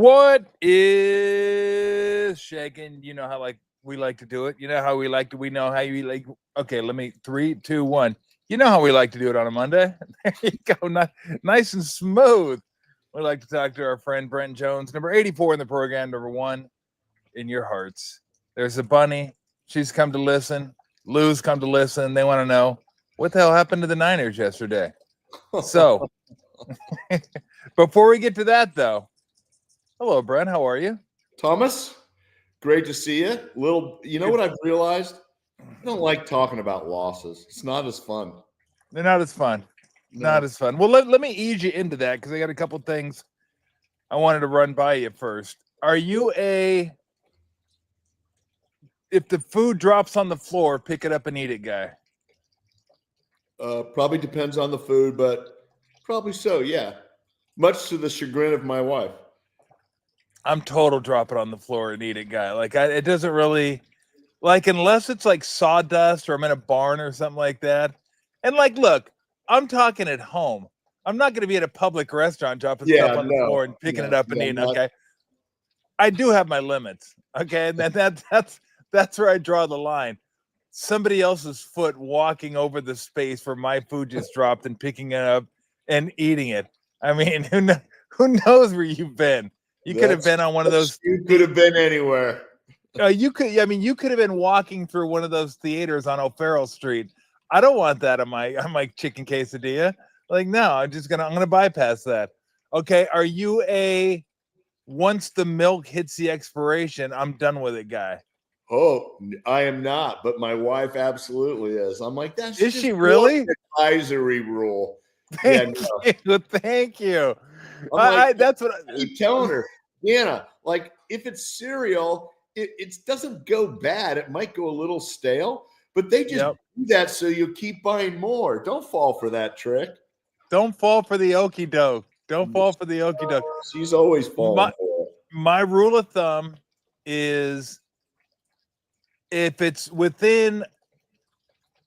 What is shaking? You know how we like to do it. You know how we like to. We know how you like. Okay, let me 3, 2, 1. You know how we like to do it on a Monday. There you go, nice and smooth. We like to talk to our friend Brent Jones, number 84 in the program, number 1 in your hearts. There's a bunny. She's come to listen. Lou's come to listen. They want to know what the hell happened to the Niners yesterday. So, before we get to that, though, hello, Brent. How are you? Thomas, great to see you. You know what I've realized? I don't like talking about losses. It's not as fun. They're not as fun. No. Not as fun. Well, let me ease you into that because I got a couple things I wanted to run by you first. Are you if the food drops on the floor, pick it up and eat it guy? Probably depends on the food, but probably so, yeah. Much to the chagrin of my wife. I'm total drop it on the floor and eat it guy. It doesn't really unless it's like sawdust or I'm in a barn or something like that. And look, I'm talking at home. I'm not going to be at a public restaurant dropping stuff on the floor and picking it up and eating. Okay, I do have my limits. Okay, and that's where I draw the line. Somebody else's foot walking over the space where my food just dropped and picking it up and eating it. I mean, who knows where you've been? You could have been on one of those. You could have been anywhere. You could have been walking through one of those theaters on O'Farrell Street. I don't want that on my chicken quesadilla. No, I'm gonna bypass that. Okay, are you once the milk hits the expiration, I'm done with it guy? Oh, I am not, but my wife absolutely is. I'm like, that's is she really advisory rule? Thank you. That's what I keep telling her, Deanna. Like, if it's cereal, it doesn't go bad. It might go a little stale, but they just do that so you keep buying more. Don't fall for that trick. Don't fall for the okie doke. Don't fall for the okie doke. She's always falling for it. My rule of thumb is if it's within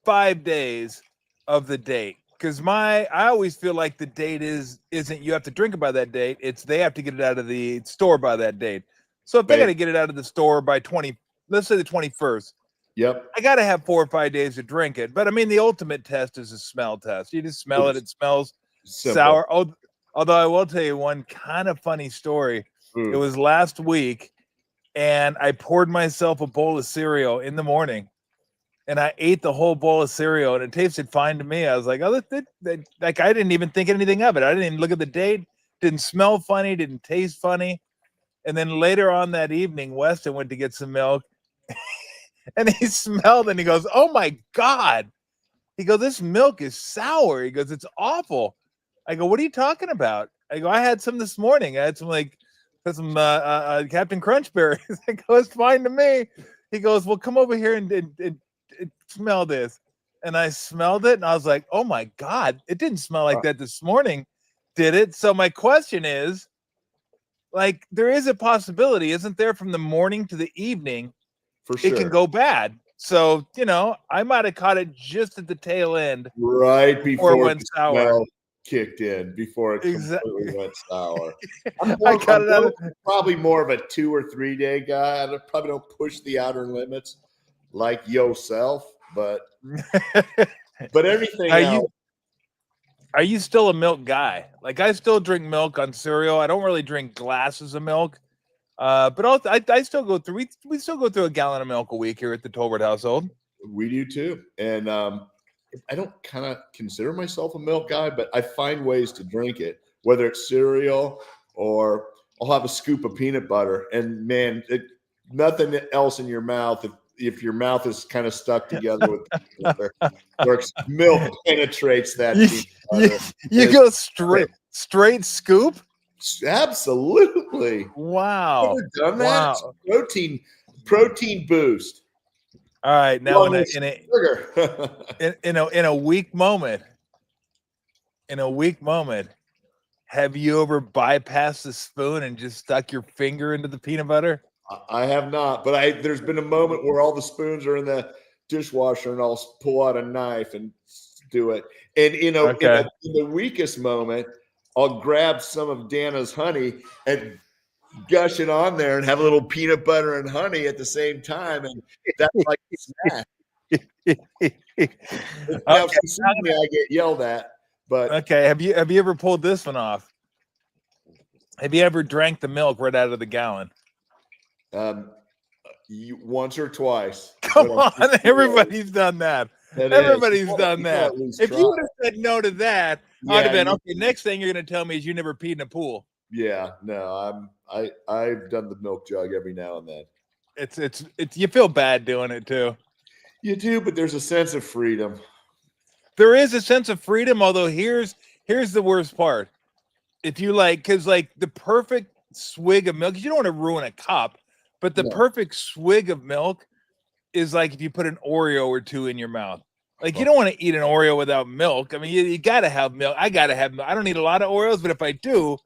5 days of the date, because I always feel like the date isn't you have to drink it by that date. It's they have to get it out of the store by that date. So if they got to get it out of the store by let's say the 21st. Yep. I got to have 4 or 5 days to drink it. But I mean, the ultimate test is a smell test. You just smell it. It smells sour. Oh, although I will tell you one kind of funny story. It was last week and I poured myself a bowl of cereal in the morning and I ate the whole bowl of cereal and it tasted fine to me. I was like, oh, I didn't even think anything of it. I didn't even look at the date. Didn't smell funny. Didn't taste funny. And then later on that evening, Weston went to get some milk and he smelled and he goes, oh my God. He goes, this milk is sour. He goes, it's awful. I go, what are you talking about? I go, I had some this morning. I had some Captain Crunch berries. I go, it's fine to me. He goes, well, come over here and smell this. And I smelled it and I was like, oh my God, it didn't smell like that this morning, did it? So my question is, there is a possibility, isn't there, from the morning to the evening, for sure, it can go bad. So, I might have caught it just at the tail end. Right before it went sour. Kicked in, before it completely went sour. I'm probably more of a 2 or 3 day guy. I probably don't push the outer limits like yourself, but everything else. Are you still a milk guy? I still drink milk on cereal. I don't really drink glasses of milk. But I still go through. We still go through a gallon of milk a week here at the Tolbert household. We do too, and I don't kind of consider myself a milk guy, but I find ways to drink it, whether it's cereal or I'll have a scoop of peanut butter. And man, nothing else in your mouth if your mouth is kind of stuck together with peanut butter, works. Milk penetrates that. You go straight scoop. Absolutely. Wow. Never done that. Wow. Protein boost. All right. Now in a weak moment, have you ever bypassed the spoon and just stuck your finger into the peanut butter? I have not, but there's been a moment where all the spoons are in the dishwasher and I'll pull out a knife and do it. And in the weakest moment, I'll grab some of Dana's honey and gushing on there and have a little peanut butter and honey at the same time, and that's like a snack. Now, if you see me, I get yelled at. But okay, have you ever pulled this one off? Have you ever drank the milk right out of the gallon? Once or twice. Come on, everybody's done that. Everybody's done that. If you would have said no to that, I'd have been okay. Next thing you're going to tell me is you never peed in a pool. Yeah, no, I've done the milk jug every now and then. It's you feel bad doing it too. You do, but there's a sense of freedom. There is a sense of freedom, although here's the worst part. If you because the perfect swig of milk, you don't want to ruin a cup, but the perfect swig of milk is like if you put an Oreo or two in your mouth. Like you don't want to eat an Oreo without milk. I mean, you got to have milk. I got to have milk. I don't need a lot of Oreos, but if I do,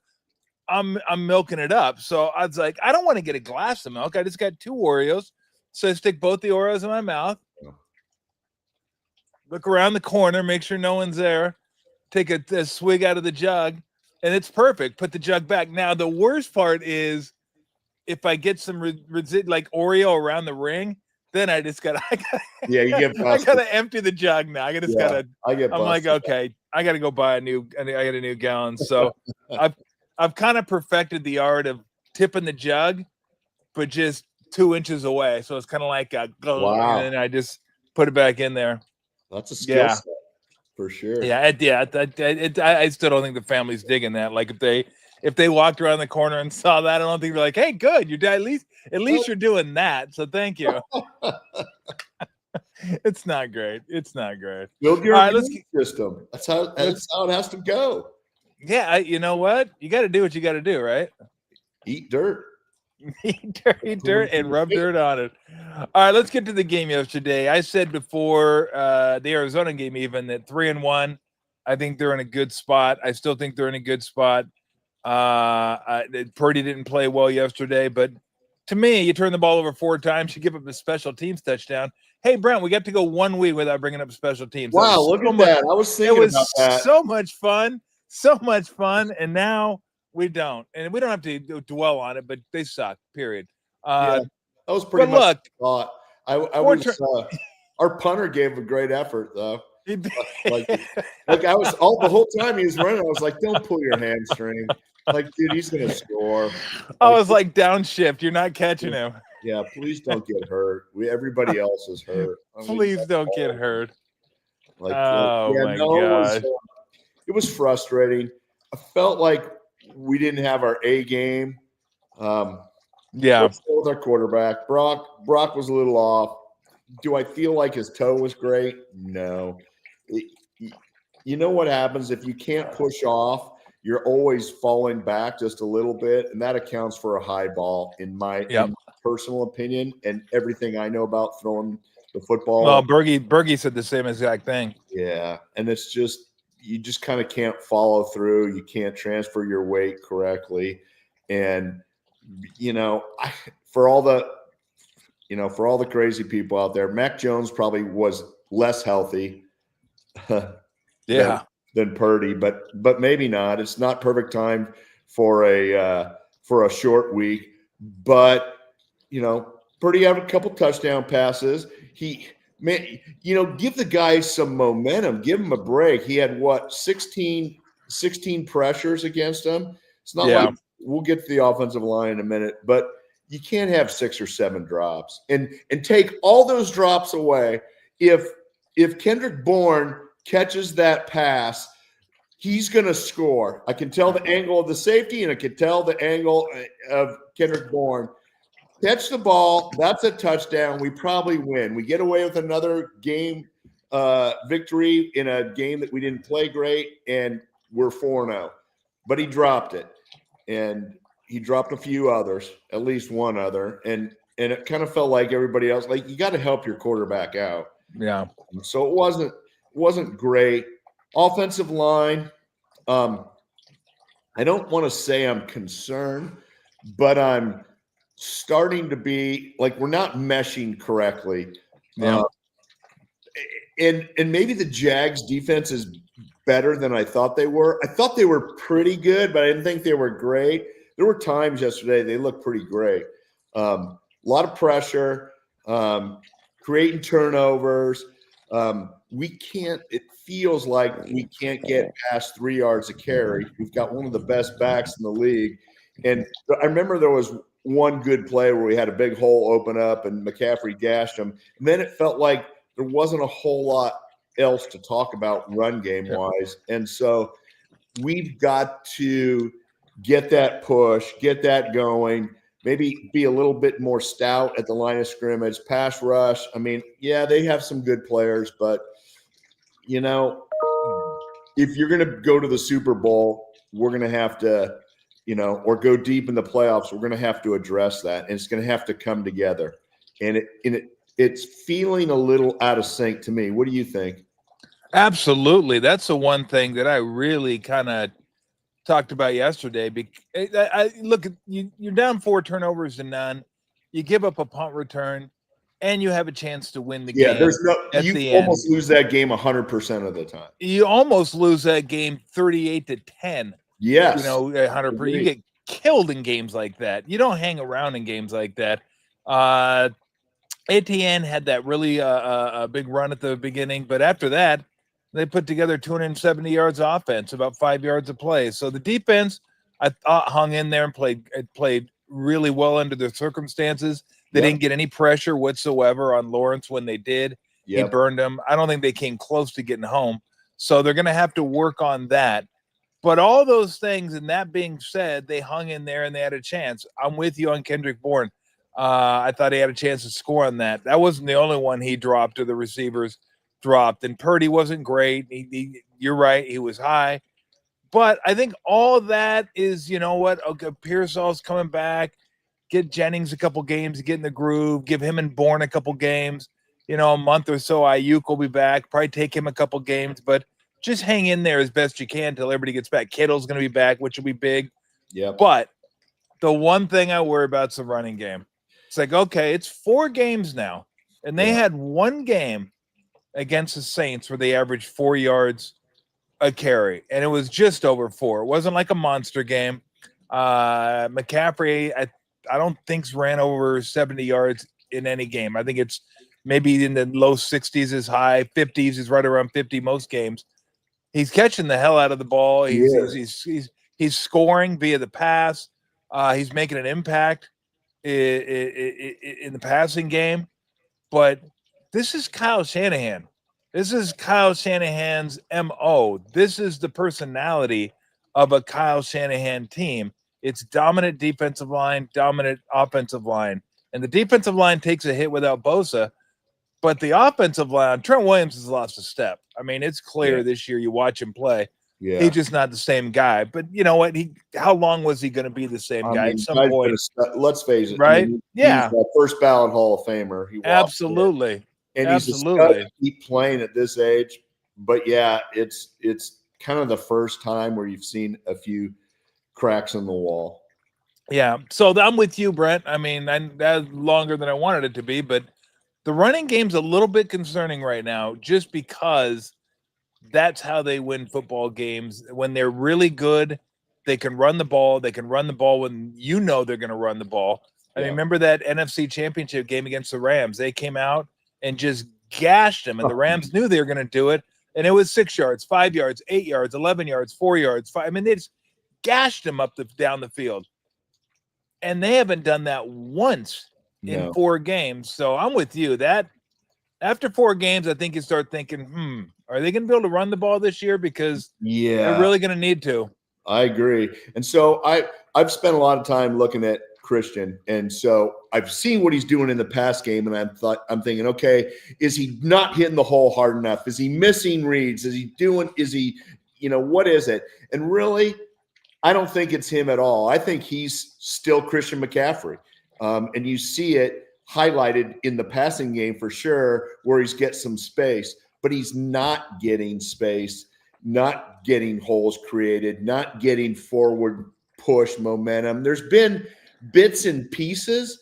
I'm milking it up. So I was like, I don't want to get a glass of milk. I just got 2 Oreos. So I stick both the Oreos in my mouth. Look around the corner, make sure no one's there. Take a swig out of the jug, and it's perfect. Put the jug back. Now, the worst part is if I get some like Oreo around the ring, then I gotta empty the jug now. I'm like, okay, I gotta go buy a new gallon. So I've kind of perfected the art of tipping the jug, but just 2 inches away. So it's kind of like and then I just put it back in there. That's a skill set for sure. Yeah, I still don't think the family's digging that. Like if they walked around the corner and saw that, I don't think they're like, "Hey, good, you're at least you're doing that." So thank you. It's not great. It's not great. Build your immune system. That's how it has to go. Yeah, you know what? You got to do what you got to do, right? Eat dirt. Eat dirt and rub dirt on it. All right, let's get to the game yesterday. I said before the Arizona game even that 3-1. I think they're in a good spot. I still think they're in a good spot. Purdy didn't play well yesterday, but to me, you turn the ball over 4 times, you give up a special teams touchdown. Hey, Brent, we got to go 1 week without bringing up special teams. Wow, look at that. I was thinking about that. So much fun, and now we don't. And we don't have to dwell on it, but they suck, period. That was pretty much thought. Our punter gave a great effort, though. Like I was the whole time he was running, I was like, don't pull your hamstring. Like, dude, he's gonna score. I was like, downshift, you're not catching him. Yeah, please don't get hurt. Everybody else is hurt. Please don't get hurt. My gosh. It was frustrating. I felt like we didn't have our A game. With our quarterback. Brock was a little off. Do I feel like his toe was great? No. You know what happens if you can't push off? You're always falling back just a little bit, and that accounts for a high ball in my personal opinion and everything I know about throwing the football. Well, Bergie said the same exact thing. Yeah, and it's just you just kind of can't follow through. You can't transfer your weight correctly, and for all the crazy people out there, Mac Jones probably was less healthy. Than Purdy, but maybe not. It's not perfect time for a short week. But Purdy had a couple touchdown passes. Give the guy some momentum. Give him a break. He had 16 pressures against him. It's not like we'll get to the offensive line in a minute, but you can't have 6 or 7 drops and take all those drops away. If Kendrick Bourne catches that pass, he's going to score. I can tell the angle of the safety, and I can tell the angle of Kendrick Bourne. Catch the ball. That's a touchdown. We probably win. We get away with another game victory in a game that we didn't play great, and we're 4-0. But he dropped it, and he dropped a few others, at least one other, and it kind of felt like everybody else. Like, you got to help your quarterback out. Yeah. So it wasn't great. Offensive line, I don't want to say I'm concerned, but I'm starting to be like, we're not meshing correctly. Yeah. And maybe the Jags defense is better than I thought they were. I thought they were pretty good, but I didn't think they were great. there were times yesterday they looked pretty great. A lot of pressure, creating turnovers. It feels like we can't get past 3 yards of carry. We've got one of the best backs in the league. And I remember there was one good play where we had a big hole open up and McCaffrey gashed him. And then it felt like there wasn't a whole lot else to talk about run game wise. And so we've got to get that push, get that going, maybe be a little bit more stout at the line of scrimmage, pass rush. I mean, yeah, they have some good players, but you know, if you're going to go to the Super Bowl, we're going to have to, or go deep in the playoffs, we're going to have to address that, and it's going to have to come together. And it's feeling a little out of sync to me. What do you think? Absolutely. That's the one thing that I really kind of talked about yesterday. I look at you're down 4 turnovers to none. You give up a punt return, and you have a chance to win the game. You almost lose that game 100% of the time. You almost lose that game 38-10. Yes, 100%. You get killed in games like that. You don't hang around in games like that. Etienne had that really a big run at the beginning, but after that, they put together 270 yards of offense, about 5 yards of play. So the defense, I thought, hung in there and played really well under the circumstances. They didn't get any pressure whatsoever on Lawrence when they did. He burned them. I don't think they came close to getting home. So they're going to have to work on that. But all those things, and that being said, they hung in there and they had a chance. I'm with you on Kendrick Bourne. I thought he had a chance to score on that. That wasn't the only one he dropped or the receivers dropped. And Purdy wasn't great. You're right. He was high. But I think all that is, you know what? Okay, Pearsall's coming back. Get Jennings a couple games, get in the groove. Give him and Bourne a couple games. A month or so, Ayuk will be back. Probably take him a couple games. But just hang in there as best you can until everybody gets back. Kittle's going to be back, which will be big. Yeah. But the one thing I worry about is the running game. It's like, okay, it's 4 games now. And they had one game against the Saints where they averaged 4 yards a carry. And it was just over 4. It wasn't like a monster game. McCaffrey, I don't think's ran over 70 yards in any game. I think it's maybe in the low 60s is high, 50s is right around 50 most games. He's catching the hell out of the ball. He's scoring via the pass. He's making an impact in the passing game. But this is Kyle Shanahan. This is Kyle Shanahan's MO. This is the personality of a Kyle Shanahan team. It's dominant defensive line, dominant offensive line. And the defensive line takes a hit without Bosa. But the offensive line, Trent Williams has lost a step. I mean, it's clear this year. You watch him play. Yeah. He's just not the same guy. But you know what? How long was he going to be the same guy? At some point, let's face it. Right? He's the first ballot Hall of Famer. Absolutely. And he's to keep playing at this age. But yeah, it's kind of the first time where you've seen a few cracks in the wall. Yeah. So I'm with you, Brent. I mean, that's longer than I wanted it to be, but the running game's a little bit concerning right now just because that's how they win football games. When they're really good, they can run the ball. They can run the ball when you know they're going to run the ball. I mean, remember that NFC Championship game against the Rams? They came out and just gashed them, and the Rams knew they were going to do it, and it was 6 yards, 5 yards, 8 yards, 11 yards, 4 yards, 5. I mean, they just gashed them down the field, and they haven't done that once in 4 games. So I'm with you. That after 4 games, I think you start thinking, are they going to be able to run the ball this year? Because they're really going to need to. I agree. And so I've spent a lot of time looking at Christian, and so I've seen what he's doing in the pass game, and I'm thinking, okay, is he not hitting the hole hard enough? Is he missing reads? Is he what is it? And really, I don't think it's him at all. I think he's still Christian McCaffrey. And you see it highlighted in the passing game for sure, where he's get some space, but he's not getting space, not getting holes created, not getting forward push momentum. There's been bits and pieces,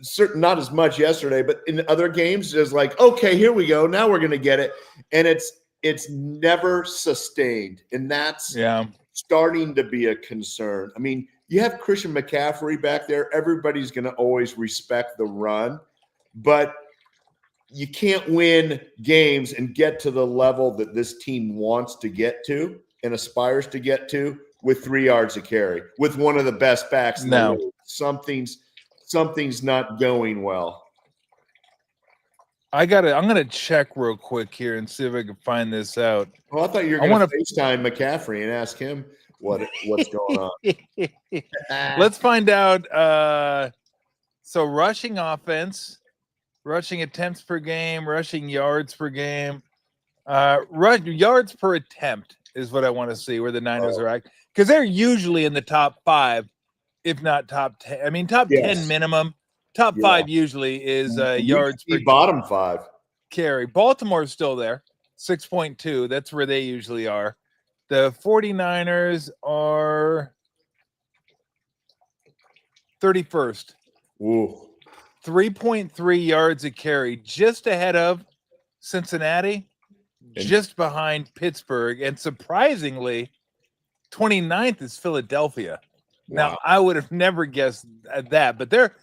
certain not as much yesterday, but in other games, just like, okay, here we go. Now we're going to get it. And it's never sustained. And that's starting to be a concern. I mean, you have Christian McCaffrey back there. Everybody's going to always respect the run, but you can't win games and get to the level that this team wants to get to and aspires to get to with 3 yards a carry, with one of the best backs in the league. Something's not going well. I'm gonna check real quick here and see if I can find this out. Well, I thought you were going to FaceTime McCaffrey and ask him what's going on. Let's find out. So rushing offense, rushing attempts per game, rushing yards per game, yards per attempt is what I want to see where the Niners are at, because they're usually in the top 5, if not top 10. I mean, top 10 minimum. Top 5 usually is yards per bottom 5 carry. Baltimore's still there, 6.2. That's where they usually are. The 49ers are 31st. Ooh. 3.3 yards a carry, just ahead of Cincinnati, just behind Pittsburgh, and surprisingly, 29th is Philadelphia. Wow. Now, I would have never guessed that, but they're,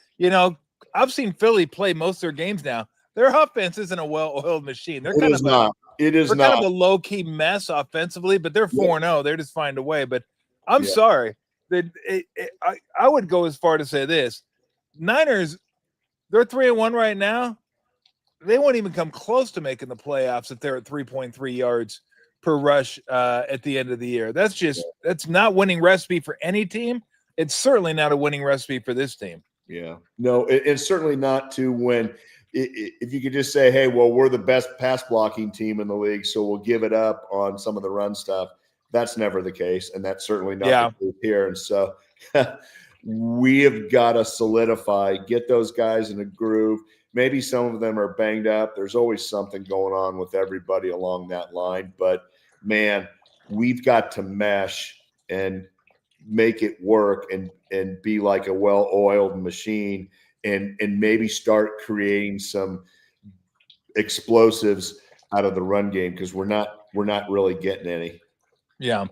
I've seen Philly play most of their games now. Their offense isn't a well-oiled machine. They're kind of not a low-key mess offensively, but they're 4-0. They're just find a way. But I'm sorry. I would go as far to say this. Niners, they're 3-1 right now. They won't even come close to making the playoffs if they're at 3.3 yards per rush at the end of the year. That's not winning recipe for any team. It's certainly not a winning recipe for this team. Yeah. No, it's certainly not to win. If you could just say, hey, well, we're the best pass blocking team in the league, so we'll give it up on some of the run stuff. That's never the case, and that's certainly not the case here. And so we have got to solidify, get those guys in a groove. Maybe some of them are banged up. There's always something going on with everybody along that line. But, man, we've got to mesh and make it work and be like a well-oiled machine and maybe start creating some explosives out of the run game, because we're not really getting any. Yeah.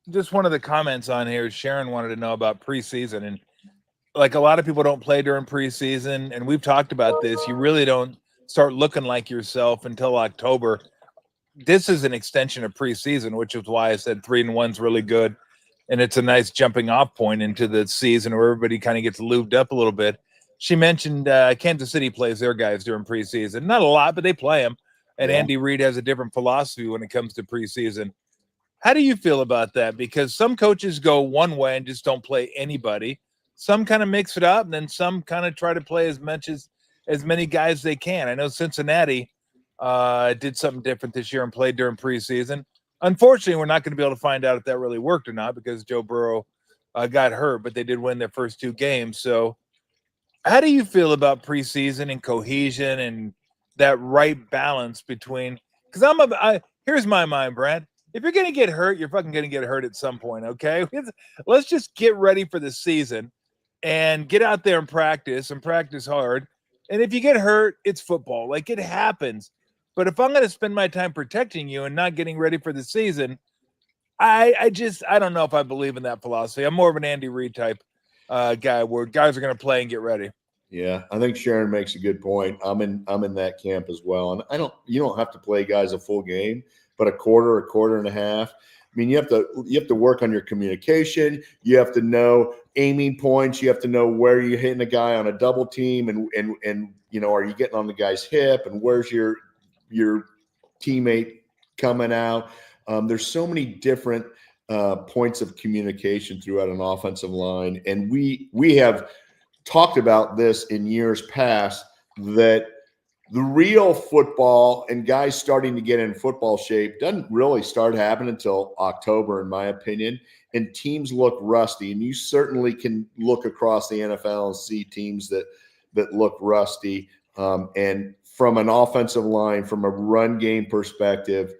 Just one of the comments on here, Sharon wanted to know about preseason, and like a lot of people don't play during preseason, and we've talked about this. You really don't start looking like yourself until October. This is an extension of preseason, which is why I said 3-1's really good. And it's a nice jumping off point into the season where everybody kind of gets lubed up a little bit. She mentioned Kansas City plays their guys during preseason. Not a lot, but they play them. And Andy Reid has a different philosophy when it comes to preseason. How do you feel about that? Because some coaches go one way and just don't play anybody. Some kind of mix it up, and then some kind of try to play as many guys as they can. I know Cincinnati did something different this year and played during preseason. Unfortunately, we're not going to be able to find out if that really worked or not, because Joe Burrow got hurt, but they did win their first 2 games. So how do you feel about preseason and cohesion and that right balance between – because here's my mind, Brent. If you're going to get hurt, you're fucking going to get hurt at some point, okay? Let's just get ready for the season and get out there and practice hard. And if you get hurt, it's football. Like, it happens. But if I'm going to spend my time protecting you and not getting ready for the season, I don't know if I believe in that philosophy. I'm more of an Andy Reid type guy where guys are going to play and get ready. Yeah, I think Sharon makes a good point. I'm in that camp as well. And you don't have to play guys a full game, but a quarter and a half. I mean, you have to work on your communication. You have to know aiming points. You have to know where you're hitting a guy on a double team, and are you getting on the guy's hip, and where's your teammate coming out. There's so many different points of communication throughout an offensive line. And we have talked about this in years past, that the real football and guys starting to get in football shape doesn't really start happening until October, in my opinion. And teams look rusty. And you certainly can look across the NFL and see teams that look rusty. And from an offensive line, from a run game perspective,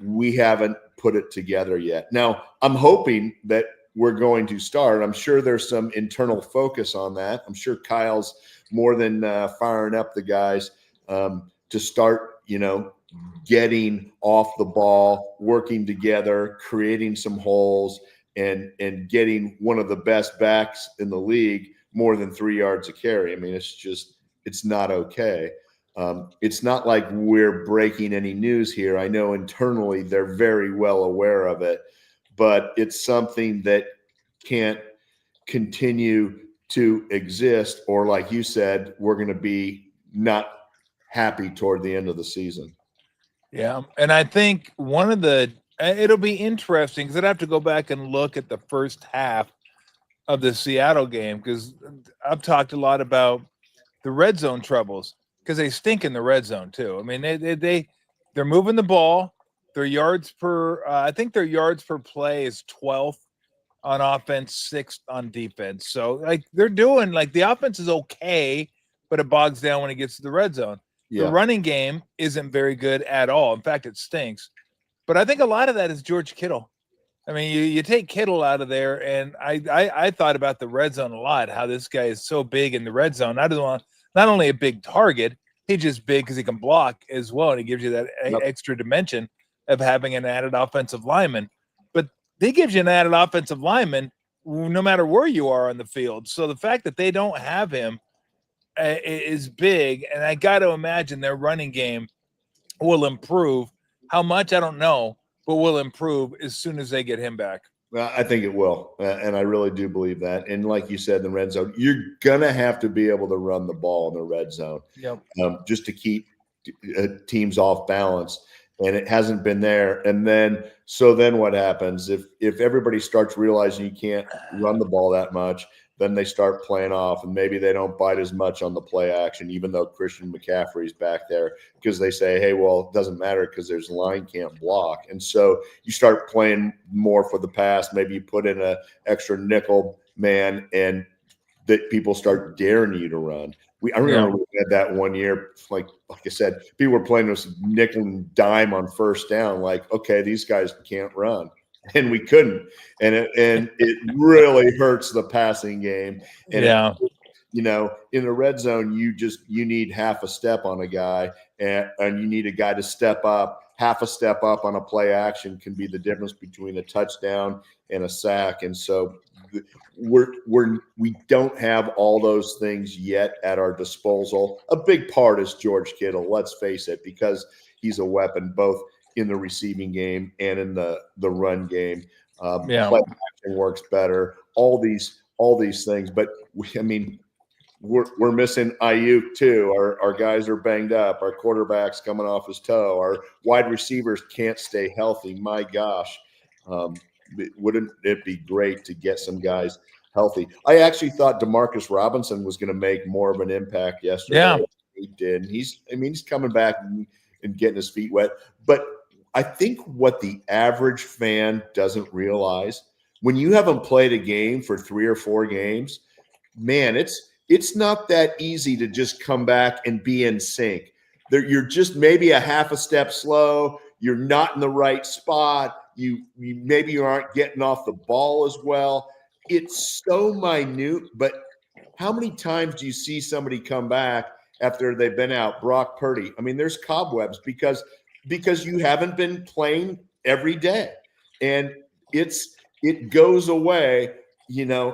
we haven't put it together yet. Now, I'm hoping that we're going to start. I'm sure there's some internal focus on that. I'm sure Kyle's more than firing up the guys to start, getting off the ball, working together, creating some holes, and getting one of the best backs in the league more than 3 yards a carry. I mean, it's not okay. It's not like we're breaking any news here. I know internally they're very well aware of it, but it's something that can't continue to exist, or like you said, we're going to be not happy toward the end of the season. Yeah. And I think it'll be interesting because I'd have to go back and look at the first half of the Seattle game, because I've talked a lot about the red zone troubles, because they stink in the red zone too. I mean, they're moving the ball. Their yards per I think their yards per play is 12th on offense, 6th on defense. So like they're doing, like, the offense is okay, but it bogs down when it gets to the red zone. Yeah. The running game isn't very good at all. In fact, it stinks. But I think a lot of that is George Kittle. I mean, you take Kittle out of there, and I thought about the red zone a lot, how this guy is so big in the red zone. Not only a big target, he's just big because he can block as well, and he gives you that extra dimension of having an added offensive lineman. But they gives you an added offensive lineman no matter where you are on the field. So the fact that they don't have him is big, and I got to imagine their running game will improve. How much, I don't know, but will improve as soon as they get him back. Well, I think it will, and I really do believe that. And like you said, in the red zone, you're going to have to be able to run the ball in the red zone, just to keep teams off balance. And it hasn't been there. And then what happens if everybody starts realizing you can't run the ball that much? Then they start playing off, and maybe they don't bite as much on the play action, even though Christian McCaffrey's back there, because they say, hey, well, it doesn't matter because there's line can't block. And so you start playing more for the pass. Maybe you put in an extra nickel man, and that people start daring you to run. I remember we had that one year, like I said, people were playing this nickel and dime on first down. Like, okay, these guys can't run. And we couldn't, and it really hurts the passing game. And in the red zone, you need half a step on a guy, and you need a guy to step up. Half a step up on a play action can be the difference between a touchdown and a sack. And so we don't have all those things yet at our disposal. A big part is George Kittle. Let's face it, because he's a weapon both in the receiving game and in the run game. Play action works better. All these things, but we're missing Ayuk too. Our guys are banged up. Our quarterback's coming off his toe. Our wide receivers can't stay healthy. My gosh, wouldn't it be great to get some guys healthy? I actually thought Demarcus Robinson was going to make more of an impact yesterday. Yeah, he did. He's coming back and getting his feet wet, but I think what the average fan doesn't realize, when you haven't played a game for 3 or 4 games, man, it's not that easy to just come back and be in sync. You're just maybe a half a step slow. You're not in the right spot. Maybe you aren't getting off the ball as well. It's so minute, but how many times do you see somebody come back after they've been out? Brock Purdy. I mean, there's cobwebs because you haven't been playing every day, and it goes away.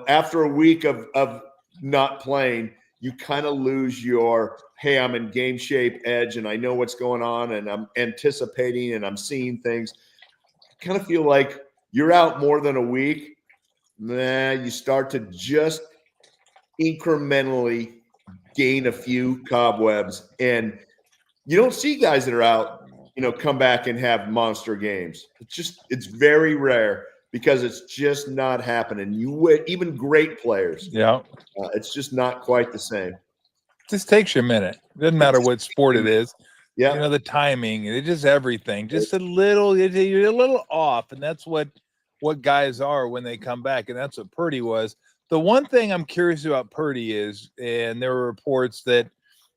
After a week of not playing, you kind of lose your, hey, I'm in game shape edge, and I know what's going on, and I'm anticipating, and I'm seeing things. I kind of feel like you're out more than a week. You start to just incrementally gain a few cobwebs, and you don't see guys that are out, come back and have monster games. It's very rare, because it's just not happening. Even great players. Yeah. It's just not quite the same. Just takes you a minute. Doesn't matter what sport it is. Yeah. The timing, it's just everything. Just a little, you're a little off. And that's what guys are when they come back. And that's what Purdy was. The one thing I'm curious about Purdy is, and there were reports that,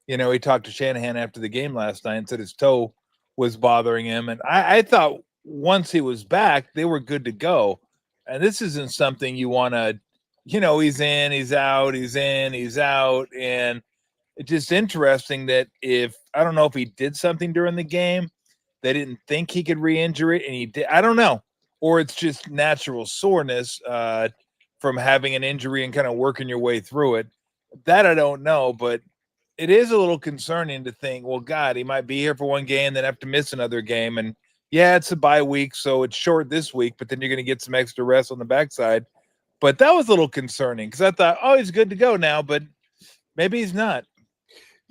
he talked to Shanahan after the game last night and said his toe was bothering him. And I thought once he was back, they were good to go. And this isn't something you want to, he's in, he's out, he's in, he's out. And it's just interesting that I don't know if he did something during the game, they didn't think he could re-injure it, and he did. I don't know. or it's just natural soreness from having an injury and kind of working your way through it. That I don't know, but it is a little concerning to think, well, God, he might be here for one game, then have to miss another game. And yeah, it's a bye week, so it's short this week, but then you're going to get some extra rest on the backside. But that was a little concerning because I thought, oh, he's good to go now, but maybe he's not.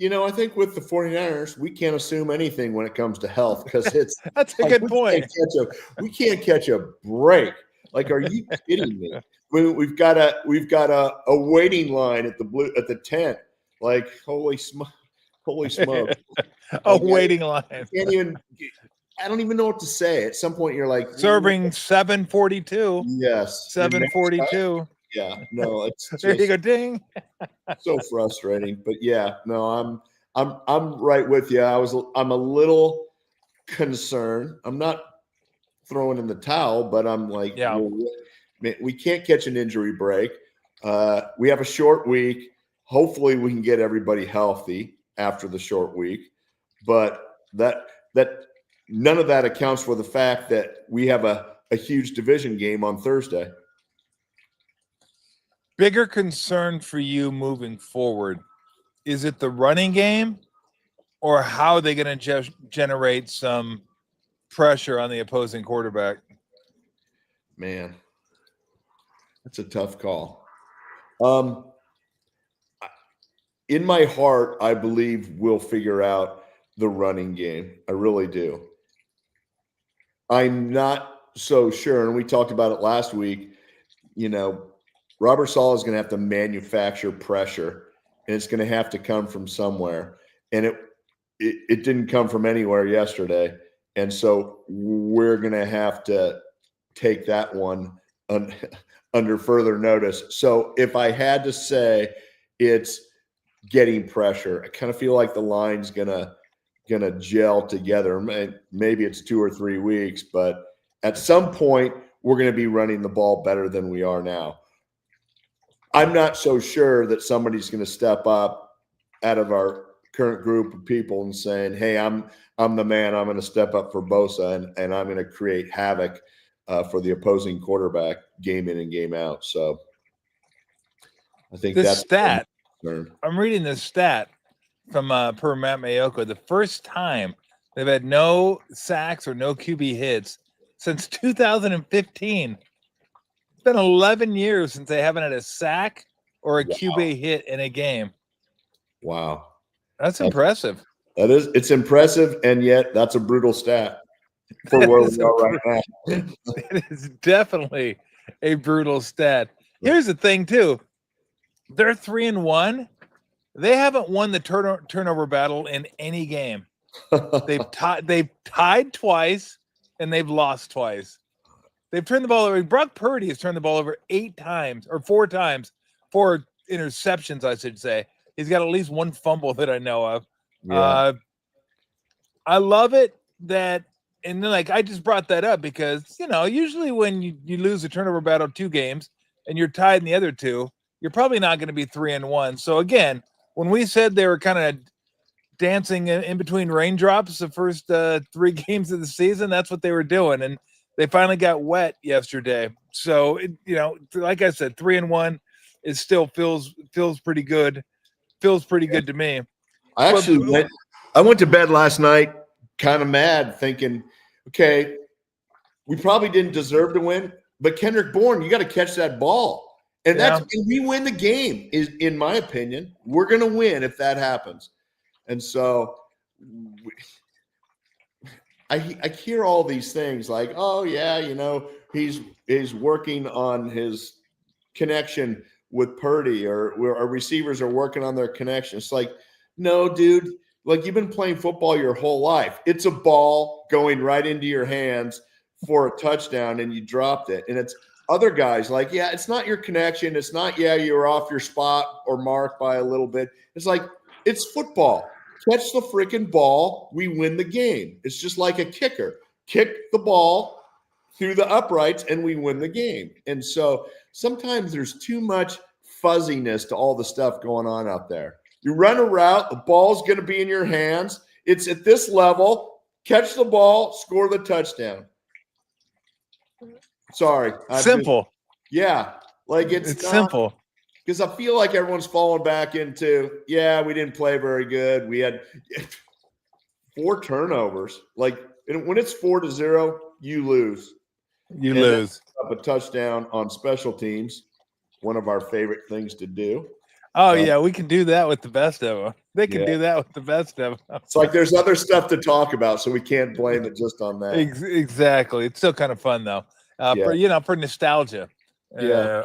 I think with the 49ers, we can't assume anything when it comes to health because it's that's a good point. We can't catch a break. Like, are you kidding me? We've got a waiting line at the tent. Like, holy smoke! A waiting line. I don't even know what to say. At some point, you're like serving 742. Yes, 742. Yeah, no, it's just, there you go, ding. So frustrating, but yeah, no, I'm right with you. I'm a little concerned. I'm not throwing in the towel, but I'm like, yeah, we can't catch an injury break. We have a short week. Hopefully, we can get everybody healthy after the short week, but that none of that accounts for the fact that we have a huge division game on Thursday. Bigger concern for you moving forward, is it the running game or how are they going to generate some pressure on the opposing quarterback? Man, that's a tough call. In my heart, I believe we'll figure out the running game. I really do. I'm not so sure, and we talked about it last week, Robert Saleh is going to have to manufacture pressure, and it's going to have to come from somewhere. And it didn't come from anywhere yesterday. And so we're going to have to take that one under further notice. So if I had to say it's getting pressure, I kind of feel like the line's going to gel together. Maybe it's 2 or 3 weeks, but at some point we're going to be running the ball better than we are now. I'm not so sure that somebody's going to step up out of our current group of people and saying, hey, I'm the man. I'm going to step up for Bosa and I'm going to create havoc for the opposing quarterback game in and game out. So I think this that's stat. I'm reading this stat from per Matt Mayoko. The first time they've had no sacks or no QB hits since 2015. It's been 11 years since they haven't had a sack or a QB hit in a game. Wow. That's impressive. It's impressive, and yet that's a brutal stat for where we are right now. It is definitely a brutal stat. Here's the thing, too. They're 3-1. They haven't won the turnover battle in any game. They've tied twice, and they've lost twice. They've turned the ball over. Brock Purdy has turned the ball over 8 times or 4 times, 4 interceptions, I should say. He's got at least 1 fumble that I know of. Yeah. I love it that, and then I just brought that up because, usually when you lose a turnover battle 2 games and you're tied in the other 2, you're probably not going to be 3-1. So again, when we said they were kind of dancing in between raindrops the first 3 games of the season, that's what they were doing. And they finally got wet yesterday. So, like I said, 3-1 is still feels pretty good. Feels pretty good to me. I went to bed last night kind of mad thinking, okay, we probably didn't deserve to win, but Kendrick Bourne, you got to catch that ball. And and we win the game, is in my opinion. We're going to win if that happens. And so I hear all these things like, oh yeah, he's working on his connection with Purdy, or our receivers are working on their connection. It's like, no, dude, like you've been playing football your whole life. It's a ball going right into your hands for a touchdown and you dropped it. And it's other guys like, yeah, it's not your connection. It's not, yeah, you're off your spot or marked by a little bit. It's like, it's football. Catch the freaking ball. We win the game. It's just like a kicker. Kick the ball through the uprights and we win the game. And so sometimes there's too much fuzziness to all the stuff going on out there. You run a route, the ball's going to be in your hands. It's at this level. Catch the ball, score the touchdown. Sorry. Simple. Like It's not, simple. because I feel like everyone's falling back into, we didn't play very good. We had 4 turnovers. Like when it's 4-0, you lose. You lose. Up a touchdown on special teams, one of our favorite things to do. Oh, yeah, we can do that with the best of them. They can do that with the best of them. It's like there's other stuff to talk about, so we can't blame it just on that. Exactly. It's still kind of fun, though, for nostalgia.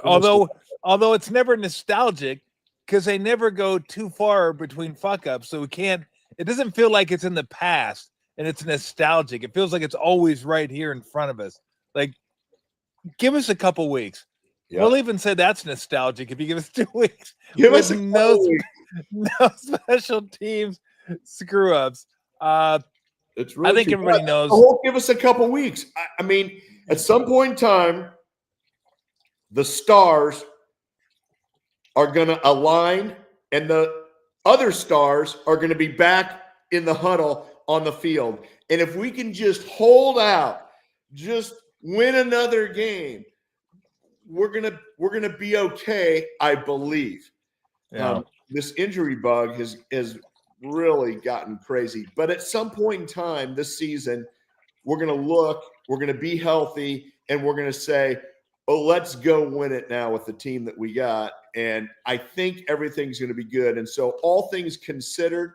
Although it's never nostalgic because they never go too far between fuck-ups, so it doesn't feel like it's in the past and it's nostalgic. It feels like it's always right here in front of us. Like, give us a couple weeks. Yep. We'll even say that's nostalgic if you give us 2 weeks. Give us no special teams screw ups. It's really I think everybody knows. Give us a couple weeks. I mean, at some point in time, the stars are going to align, and the other stars are going to be back in the huddle on the field. And if we can just hold out, just win another game, we're gonna be okay, I believe. Yeah. This injury bug has really gotten crazy. But at some point in time this season, we're gonna be healthy, and we're gonna say, oh, let's go win it now with the team that we got. And I think everything's gonna be good. And so, all things considered,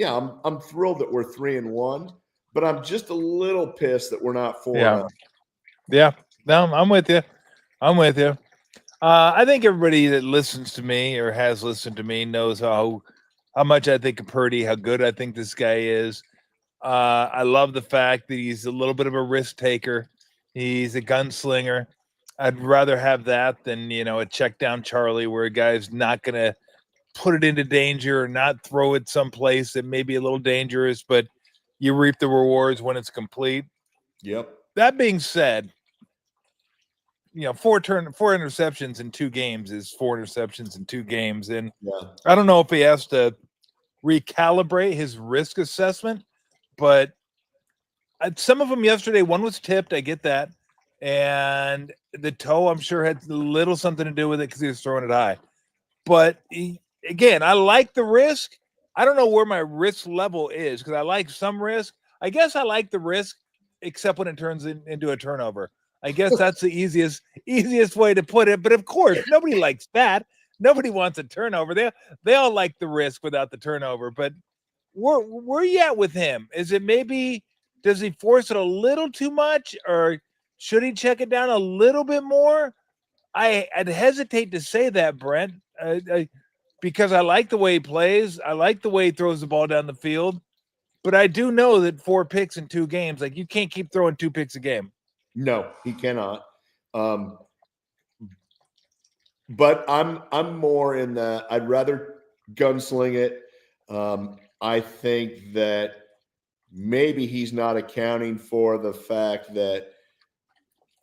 I'm thrilled that we're 3-1, but I'm just a little pissed that we're not 4-0. Yeah. No, I'm with you. I think everybody that listens to me or has listened to me knows how much I think of Purdy, how good I think this guy is. I love the fact that he's a little bit of a risk taker. He's a gunslinger. I'd rather have that than, a check down Charlie where a guy's not going to put it into danger or not throw it someplace that may be a little dangerous, but you reap the rewards when it's complete. Yep. That being said, 4 interceptions in 2 games is 4 interceptions in 2 games. And I don't know if he has to recalibrate his risk assessment, but some of them yesterday, one was tipped. I get that. And the toe, I'm sure, had a little something to do with it because he was throwing it high. But again, I like the risk. I don't know where my risk level is because I like some risk. I guess I like the risk, except when it turns into a turnover. I guess that's the easiest way to put it. But of course, nobody likes that. Nobody wants a turnover. They all like the risk without the turnover. But where you at with him? Is it maybe, does he force it a little too much, or should he check it down a little bit more? I'd hesitate to say that, Brent, because I like the way he plays. I like the way he throws the ball down the field. But I do know that 4 picks in 2 games, like, you can't keep throwing 2 picks a game. No, he cannot. But I'm more in the, I'd rather gunsling it. I think that maybe he's not accounting for the fact that,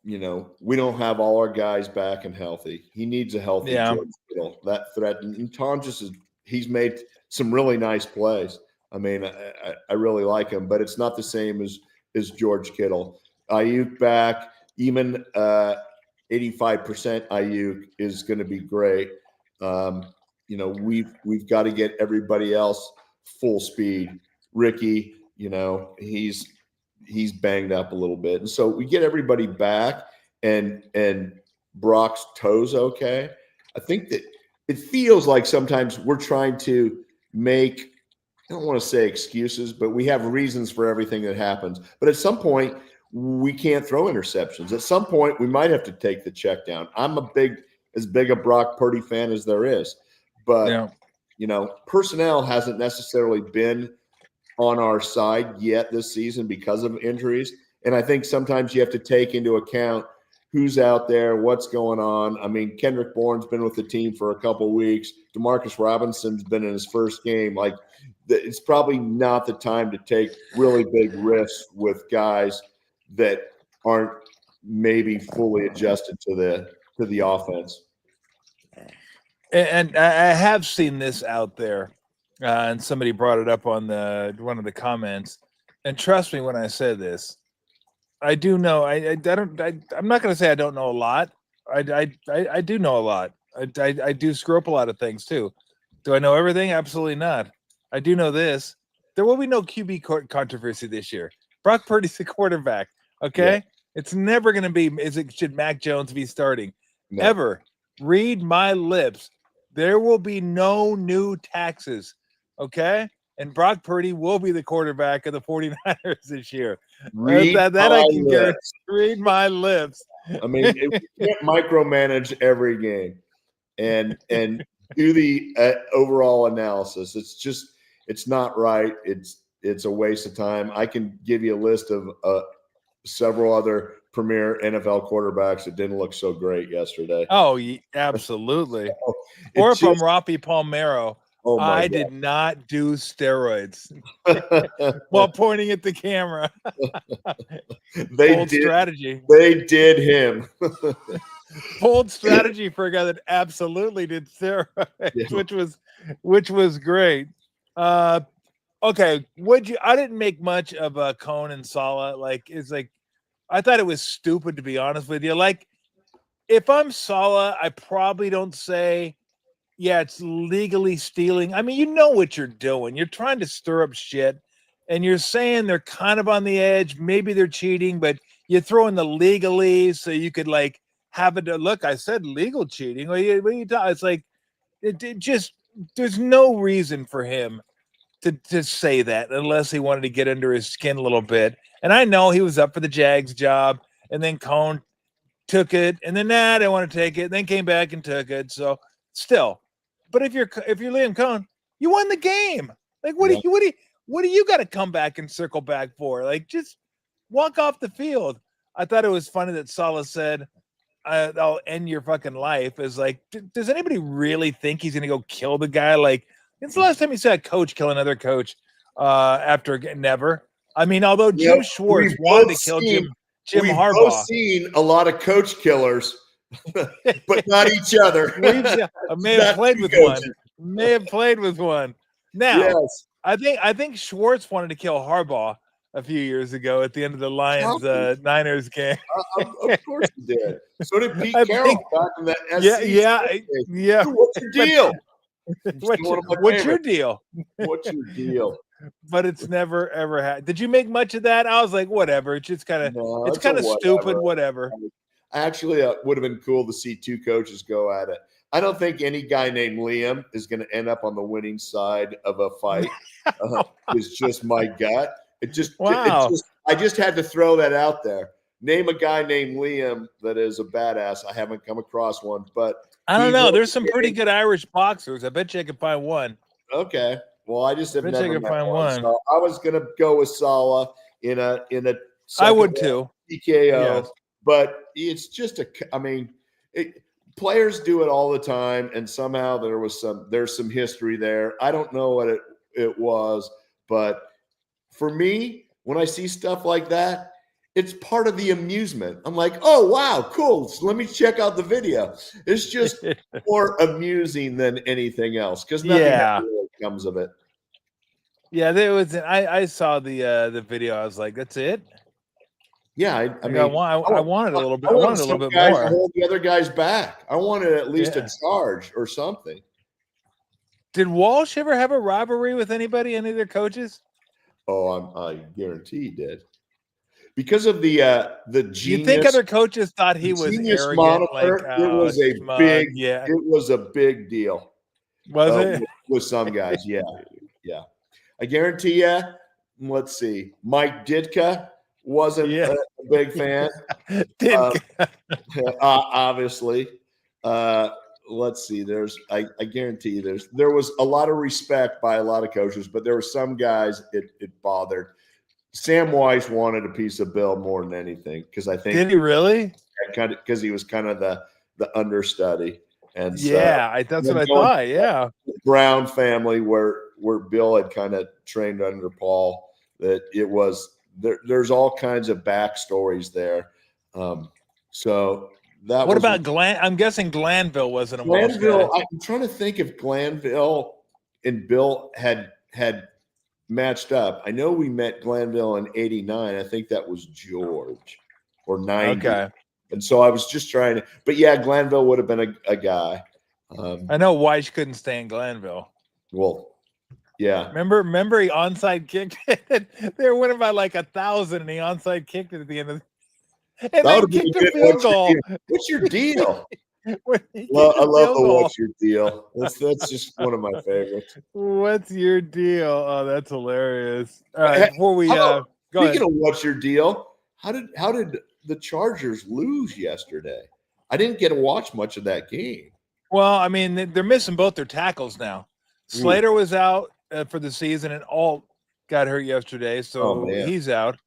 we don't have all our guys back and healthy. He needs a healthy George Kittle. That threat. And Tom he's made some really nice plays. I mean, I really like him, but it's not the same as George Kittle. Ayuk back, even 85% Ayuk is going to be great. We've got to get everybody else full speed. Ricky, he's banged up a little bit, and so we get everybody back, and Brock's toes okay. I think that it feels like sometimes we're trying to make, I don't want to say excuses, but we have reasons for everything that happens. But at some point, we can't throw interceptions. At some point, we might have to take the check down. I'm as big a Brock Purdy fan as there is. But, personnel hasn't necessarily been on our side yet this season because of injuries. And I think sometimes you have to take into account who's out there, what's going on. I mean, Kendrick Bourne's been with the team for a couple of weeks. Demarcus Robinson's been in his first game. Like, it's probably not the time to take really big risks with guys that aren't maybe fully adjusted to the offense. And I have seen this out there, and somebody brought it up on one of the comments. And trust me when I say this, I do know. I'm not going to say I don't know a lot. I do know a lot. I do screw up a lot of things too. Do I know everything? Absolutely not. I do know this. There will be no QB controversy this year. Brock Purdy's the quarterback. Okay, Yeah. it's never going to be. Should Mac Jones be starting? No. Ever? Read my lips. There will be no new taxes. Okay, and Brock Purdy will be the quarterback of the 49ers this year. Read that my I can lips. read my lips. I mean, you can't micromanage every game and do the overall analysis. It's not right. It's a waste of time. I can give you a list of several other premier NFL quarterbacks that didn't look so great yesterday. Oh, absolutely. So or from Rafi Palmeiro. Oh my I God. did not do steroids while pointing at the camera. Bold strategy. They did him. Bold strategy for a guy that absolutely did steroids, which was great. Okay, I didn't make much of Cohn and Saleh. I thought it was stupid, to be honest with you. Like, if I'm Saleh, I probably don't say, yeah, it's legally stealing. I mean, you know what you're doing. You're trying to stir up shit, and you're saying they're kind of on the edge. Maybe they're cheating, but you throw in the legalese so you could like have it. Look, I said legal cheating. What are you talking? It's like it just there's no reason for him to say that unless he wanted to get under his skin a little bit. And I know he was up for the Jags job, and then Cohn took it, and then I didn't want to take it, and then came back and took it. So still. But if you're Liam Cohn, you won the game. Like, what do you got to come back and circle back for? Like, just walk off the field. I thought it was funny that Saleh said, "I'll end your fucking life." Is like, does anybody really think he's gonna go kill the guy? Like, it's the last time you saw a coach kill another coach after never. I mean, although Jim Schwartz wanted to kill Jim Harbaugh. We've both seen a lot of coach killers. But not each other. I may have played with one. May have played with one. Now, yes. I think Schwartz wanted to kill Harbaugh a few years ago at the end of the Lions Niners game. Of course he did. So did Pete Carroll back in that SC. Yeah. What's your deal? What's your deal? What's your deal? But it's never ever happened. Did you make much of that? I was like, whatever. It's just kind of it's kind of stupid. Whatever. Actually, it would have been cool to see two coaches go at it. I don't think any guy named Liam is going to end up on the winning side of a fight. It's just my gut. I just had to throw that out there. Name a guy named Liam that is a badass. I haven't come across one, but I don't know. There's some pretty good Irish boxers. I bet you I could find one. Okay. Well, I just have never met one. So I was going to go with Saleh in a. I would too. TKO. Yes. But it's just players do it all the time, and somehow there's some history there. I don't know what it was, but for me, when I see stuff like that, it's part of the amusement. I'm like, oh wow, cool. So let me check out the video. It's just more amusing than anything else because nothing really comes of it. Yeah, there was. I saw the video. I was like, that's it. Yeah, I mean, I wanted a little bit. I wanted a little bit more. To hold the other guy's back. I wanted at least a charge or something. Did Walsh ever have a rivalry with anybody? Any of their coaches? Oh, I guarantee he did. Because of the genius. You think other coaches thought he was arrogant? Monitor, it was a big. Yeah. It was a big deal. Was it with some guys? Yeah. I guarantee you. Let's see, Mike Ditka wasn't a big fan. Obviously. Let's see. I guarantee you there was a lot of respect by a lot of coaches, but there were some guys it bothered. Sam Weiss wanted a piece of Bill more than anything because I think did he really? Because he was kind of the understudy, and that's what I thought. Yeah, Brown family where Bill had kind of trained under Paul. That it was there's all kinds of backstories there. So that. What about Glan? I'm guessing Glanville wasn't a Glanville. I'm trying to think if Glanville and Bill had matched up. I know we met Glanville in '89. I think that was George or '90. Okay. And so I was just trying to, but yeah, Glanville would have been a guy. I know Weiss couldn't stand Glanville. Well, yeah. Remember he onside kicked it. They were winning by like 1,000, and he onside kicked it at the end of the, and then kicked a field goal. What's your deal? Well, I love the what's your deal. That's just one of my favorites. What's your deal? Oh, that's hilarious. All right, before we go speaking ahead. of what's your deal, how did the Chargers lose yesterday? I didn't get to watch much of that game. Well, I mean, they're missing both their tackles now. Slater was out for the season, and Alt got hurt yesterday, so he's out.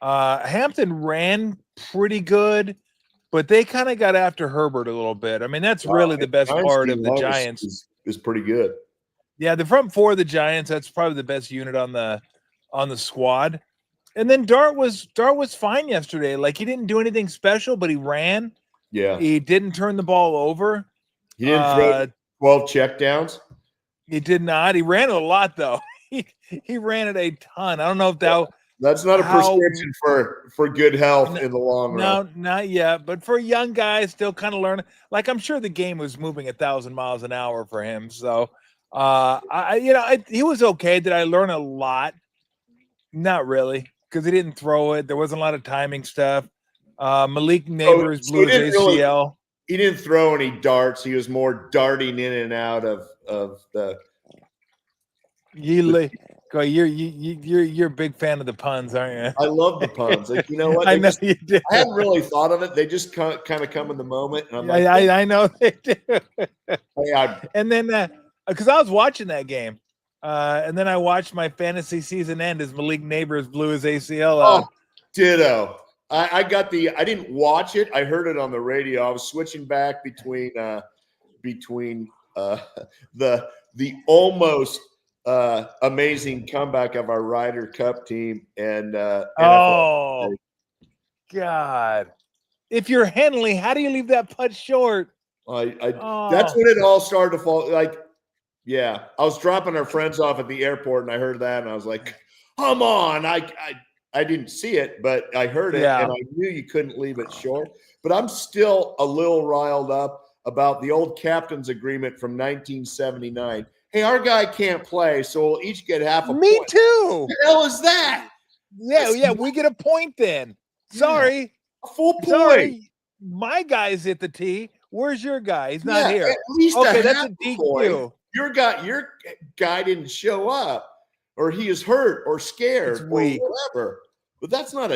Hampton ran pretty good, but they kind of got after Herbert a little bit. I mean, that's really the best part of the Giants. Is pretty good. Yeah, the front four of the Giants, that's probably the best unit on the squad. And then Dart was fine yesterday. Like, he didn't do anything special, but he ran. Yeah. He didn't turn the ball over. He didn't throw 12 checkdowns. He did not. He ran a lot, though. He ran it a ton. I don't know if that's not a prescription for good health in the long run. No, not yet. But for a young guy, still kind of learning. Like, I'm sure the game was moving 1,000 miles an hour for him. So, he was okay. Did I learn a lot? Not really, because he didn't throw it. There wasn't a lot of timing stuff. Malik Neighbors blew his ACL. He didn't throw any darts. He was more darting in and out of the. You're a big fan of the puns, aren't you? I love the puns. Like, you know what? I know you do. I hadn't really thought of it. They just kind of come in the moment. And I'm like, I know they do. Hey, and then because I was watching that game, and then I watched my fantasy season end as Malik Neighbors blew his ACL out. Oh, ditto. I didn't watch it. I heard it on the radio. I was switching back between the almost amazing comeback of our Ryder Cup team and NFL. God. If you're Henley, how do you leave that putt short? That's when it all started to fall. Like, yeah, I was dropping our friends off at the airport and I heard that and I was like, come on. I didn't see it, but I heard it and I knew you couldn't leave it short. But I'm still a little riled up about the old captain's agreement from 1979. Hey, our guy can't play, so we'll each get half a point. Me too. What the hell is that? Yeah, we get a point then. Sorry. Yeah, a full point. Sorry. My guy's at the tee. Where's your guy? He's not here. At least that's a DQ. Point. Your guy didn't show up, or he is hurt or scared or whatever. But that's not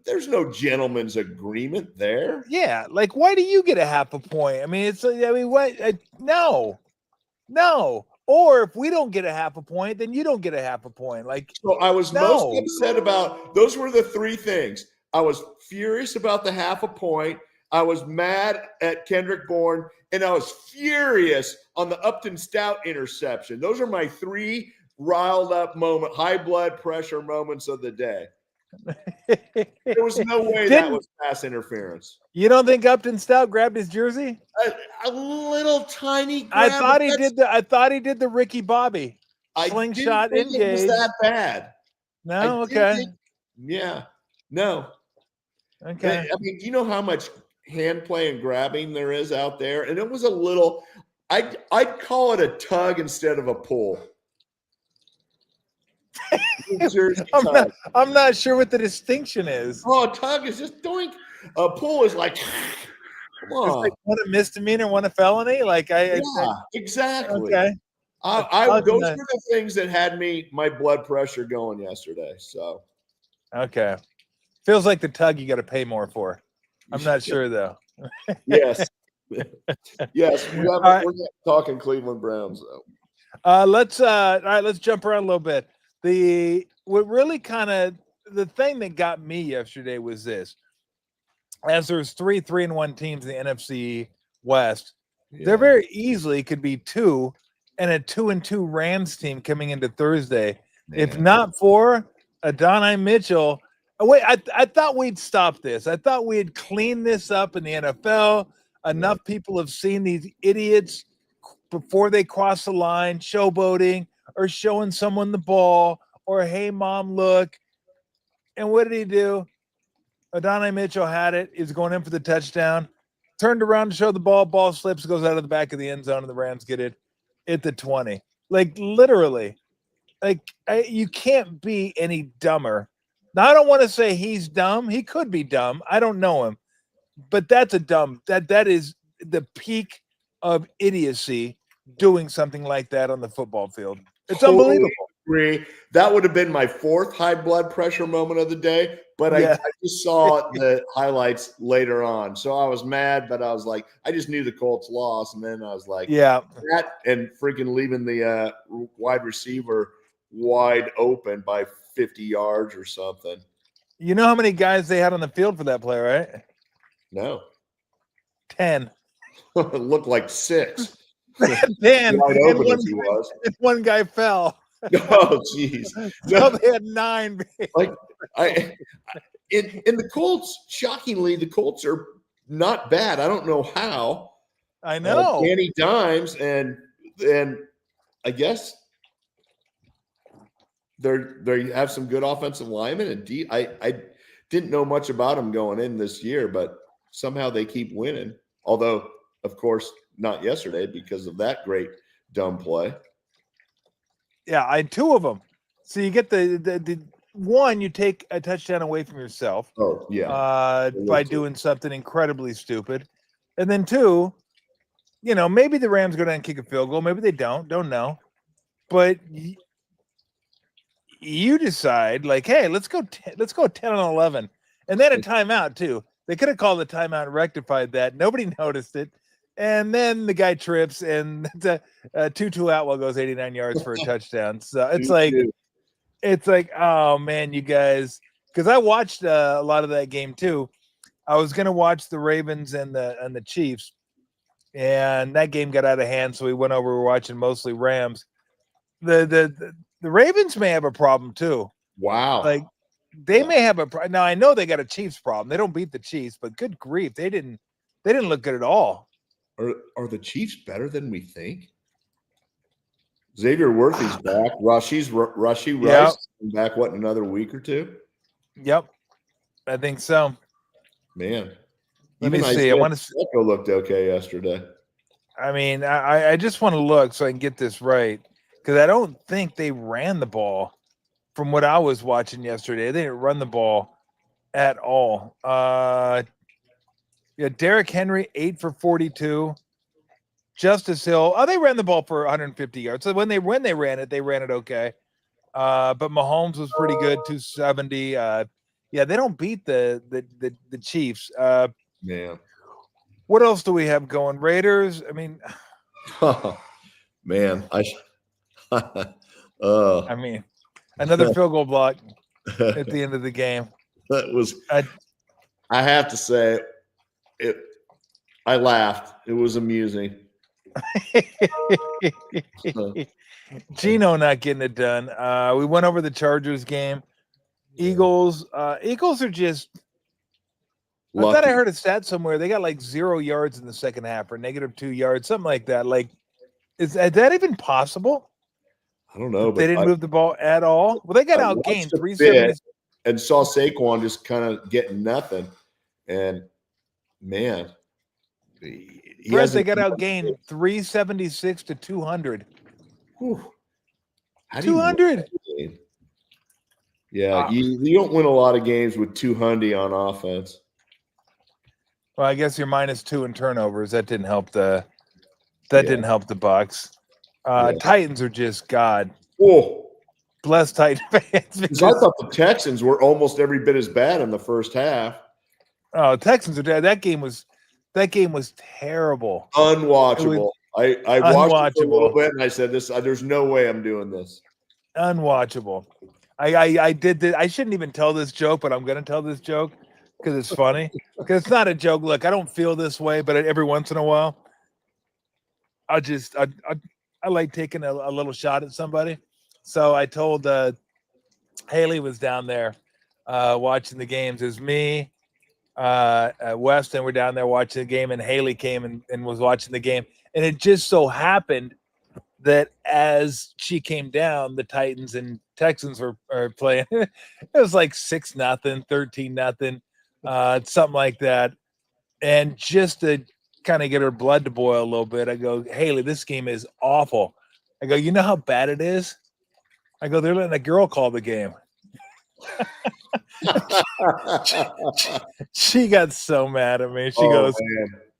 there's no gentleman's agreement there. Yeah, like, why do you get a half a point? I mean, no. Or if we don't get a half a point, then you don't get a half a point. Like, so I was most upset about those were the three things. I was furious about the half a point. I was mad at Kendrick Bourne, and I was furious on the Upton Stout interception. Those are my three riled up high blood pressure moments of the day. There was no way that was pass interference. You don't think Upton Stout grabbed his jersey? A little tiny grab. I thought he did the Ricky Bobby slingshot engage. It was that bad. No, okay. No. Okay. I mean, do you know how much hand play and grabbing there is out there? And it was a little. I'd call it a tug instead of a pull. I'm not sure what the distinction is. Oh, a tug is just doink. A pull is like, come on. It's like one a misdemeanor, one a felony. Like exactly. Okay. Those were the things that had my blood pressure going yesterday. So, okay, feels like the tug you got to pay more for. I'm not sure though. Yes. We're not talking Cleveland Browns though. Let's jump around a little bit. What really kind of the thing that got me yesterday was this: as there's 3-3-1 teams in the NFC West, there very easily could be 2 and a 2-2 Rams team coming into Thursday. Man. If not for Adonai Mitchell, wait, I thought we'd stop this. I thought we'd clean this up in the NFL. Enough people have seen these idiots before they cross the line, showboating, or showing someone the ball or, hey, mom, look. And what did he do? Adonai Mitchell had it. He's going in for the touchdown. Turned around to show the ball. Ball slips, goes out of the back of the end zone, and the Rams get it at the 20. Like, literally. Like, you can't be any dumber. Now, I don't want to say he's dumb. He could be dumb. I don't know him. But that's a dumb. That is the peak of idiocy, doing something like that on the football field. It's unbelievable. Agree. That would have been my fourth high blood pressure moment of the day, but I just saw the highlights later on. So I was mad, but I was like, I just knew the Colts lost. And then I was like, that and freaking leaving the wide receiver wide open by 50 yards or something. You know how many guys they had on the field for that play, right? No. 10. It looked like 6. 10. Wide open as he was. And one guy fell. Oh, jeez. So they had 9. Like in the Colts, shockingly, the Colts are not bad. I don't know how. I know. Danny Dimes and I guess they have some good offensive linemen. And I didn't know much about them going in this year, but somehow they keep winning. Although, of course, not yesterday because of that great dumb play. Yeah, I had 2 of them. So you get the one, you take a touchdown away from yourself. Oh, yeah. By doing something incredibly stupid. And then 2, maybe the Rams go down and kick a field goal. Maybe they don't know. But you decide, like, hey, let's go 10 and 11. And then a timeout, too. They could have called the timeout and rectified that. Nobody noticed it. And then the guy trips, and Tutu Atwell goes 89 yards for a touchdown. So it's like, oh man, you guys, because I watched a lot of that game too. I was gonna watch the Ravens and the Chiefs, and that game got out of hand, so we went over. We're watching mostly Rams. The Ravens may have a problem too. Wow, like they may have a now. I know they got a Chiefs problem. They don't beat the Chiefs, but good grief, they didn't look good at all. Are the Chiefs better than we think? Xavier Worthy's back. Rashi Rice back, what, in another week or 2? Yep. I think so. Man. Let me see. I want to see. Looked okay yesterday. I mean, I just want to look so I can get this right, because I don't think they ran the ball from what I was watching yesterday. They didn't run the ball at all. Derrick Henry, 8 for 42. Justice Hill, they ran the ball for 150 yards. So when they ran it okay. But Mahomes was pretty good, 270. They don't beat the Chiefs. Man. What else do we have going? Raiders. I mean, man, I mean, another field goal block at the end of the game. That was. I have to say, I laughed. It was amusing. Gino not getting it done. We went over the Chargers game. Eagles are just lucky. I thought I heard a stat somewhere. They got like 0 yards in the second half or -2 yards, something like that. Like, is that even possible? I don't know. But they didn't move the ball at all. Well, they got outgained 370 and saw Saquon just kind of getting nothing. And man, Brent, they got outgained 376 to 200. 200. Yeah, you don't win a lot of games with 200 on offense. Well, I guess you're -2 in turnovers. That didn't help didn't help the Bucs. Titans are just God. Oh, bless Titan fans. Because I thought the Texans were almost every bit as bad in the first half. Oh, Texans are dead. That game was terrible. Unwatchable. I watched it a little bit and I said, there's no way I'm doing this. Unwatchable. I did this. I shouldn't even tell this joke, but I'm going to tell this joke because it's funny. Because it's not a joke. Look, I don't feel this way, but every once in a while, I like taking a little shot at somebody. So I told Haley was down there watching the games. It was me, Weston were down there watching the game, and Haley came and was watching the game. And it just so happened that as she came down, the Titans and Texans are playing. It was like 6-0, 13-0, something like that. And just to kind of get her blood to boil a little bit, I go, Haley, this game is awful. I go, you know how bad it is? I go, they're letting a girl call the game. She got so mad at me. She goes,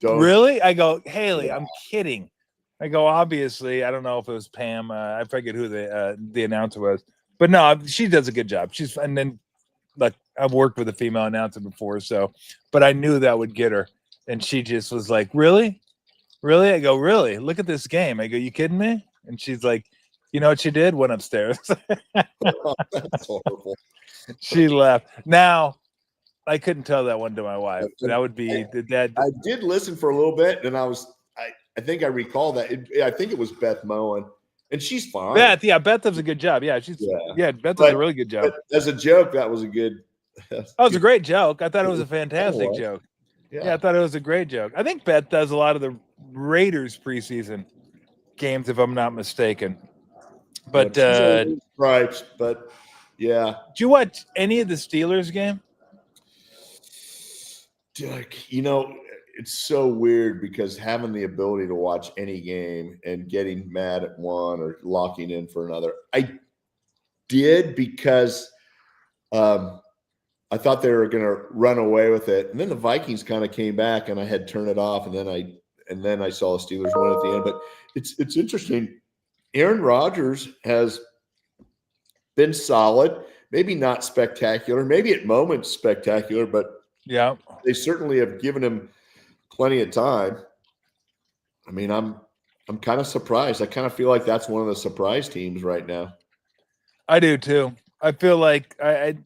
really? I go, Haley, I'm kidding. I go, obviously, I don't know if it was Pam. I forget who the announcer was, but no, she does a good job. And then, like, I've worked with a female announcer before, but I knew that would get her, and she just was like, really? I go, really? Look at this game. I go, you kidding me? And she's like, you know what she did? Went upstairs. That's horrible. She left. Now, I couldn't tell that one to my wife. That would be the dad. I did listen for a little bit, and I think I recall that. I think it was Beth Moen, and she's fine. Beth does a good job. Yeah, Beth does a really good job. As a joke, that was a good. It was a great joke. I thought it was a fantastic joke. Yeah, I thought it was a great joke. I think Beth does a lot of the Raiders preseason games, if I'm not mistaken. But stripes, but yeah. Did you watch any of the Steelers game? You know, it's so weird because having the ability to watch any game and getting mad at one or locking in for another, I did because I thought they were going to run away with it, and then the Vikings kind of came back, and I had turned it off, and then I saw the Steelers win at the end. But it's interesting. Aaron Rodgers has been solid, maybe not spectacular, maybe at moments spectacular, but yeah, they certainly have given him plenty of time. I mean, I'm kind of surprised. I kind of feel like that's one of the surprise teams right now. I do too. I feel like I'm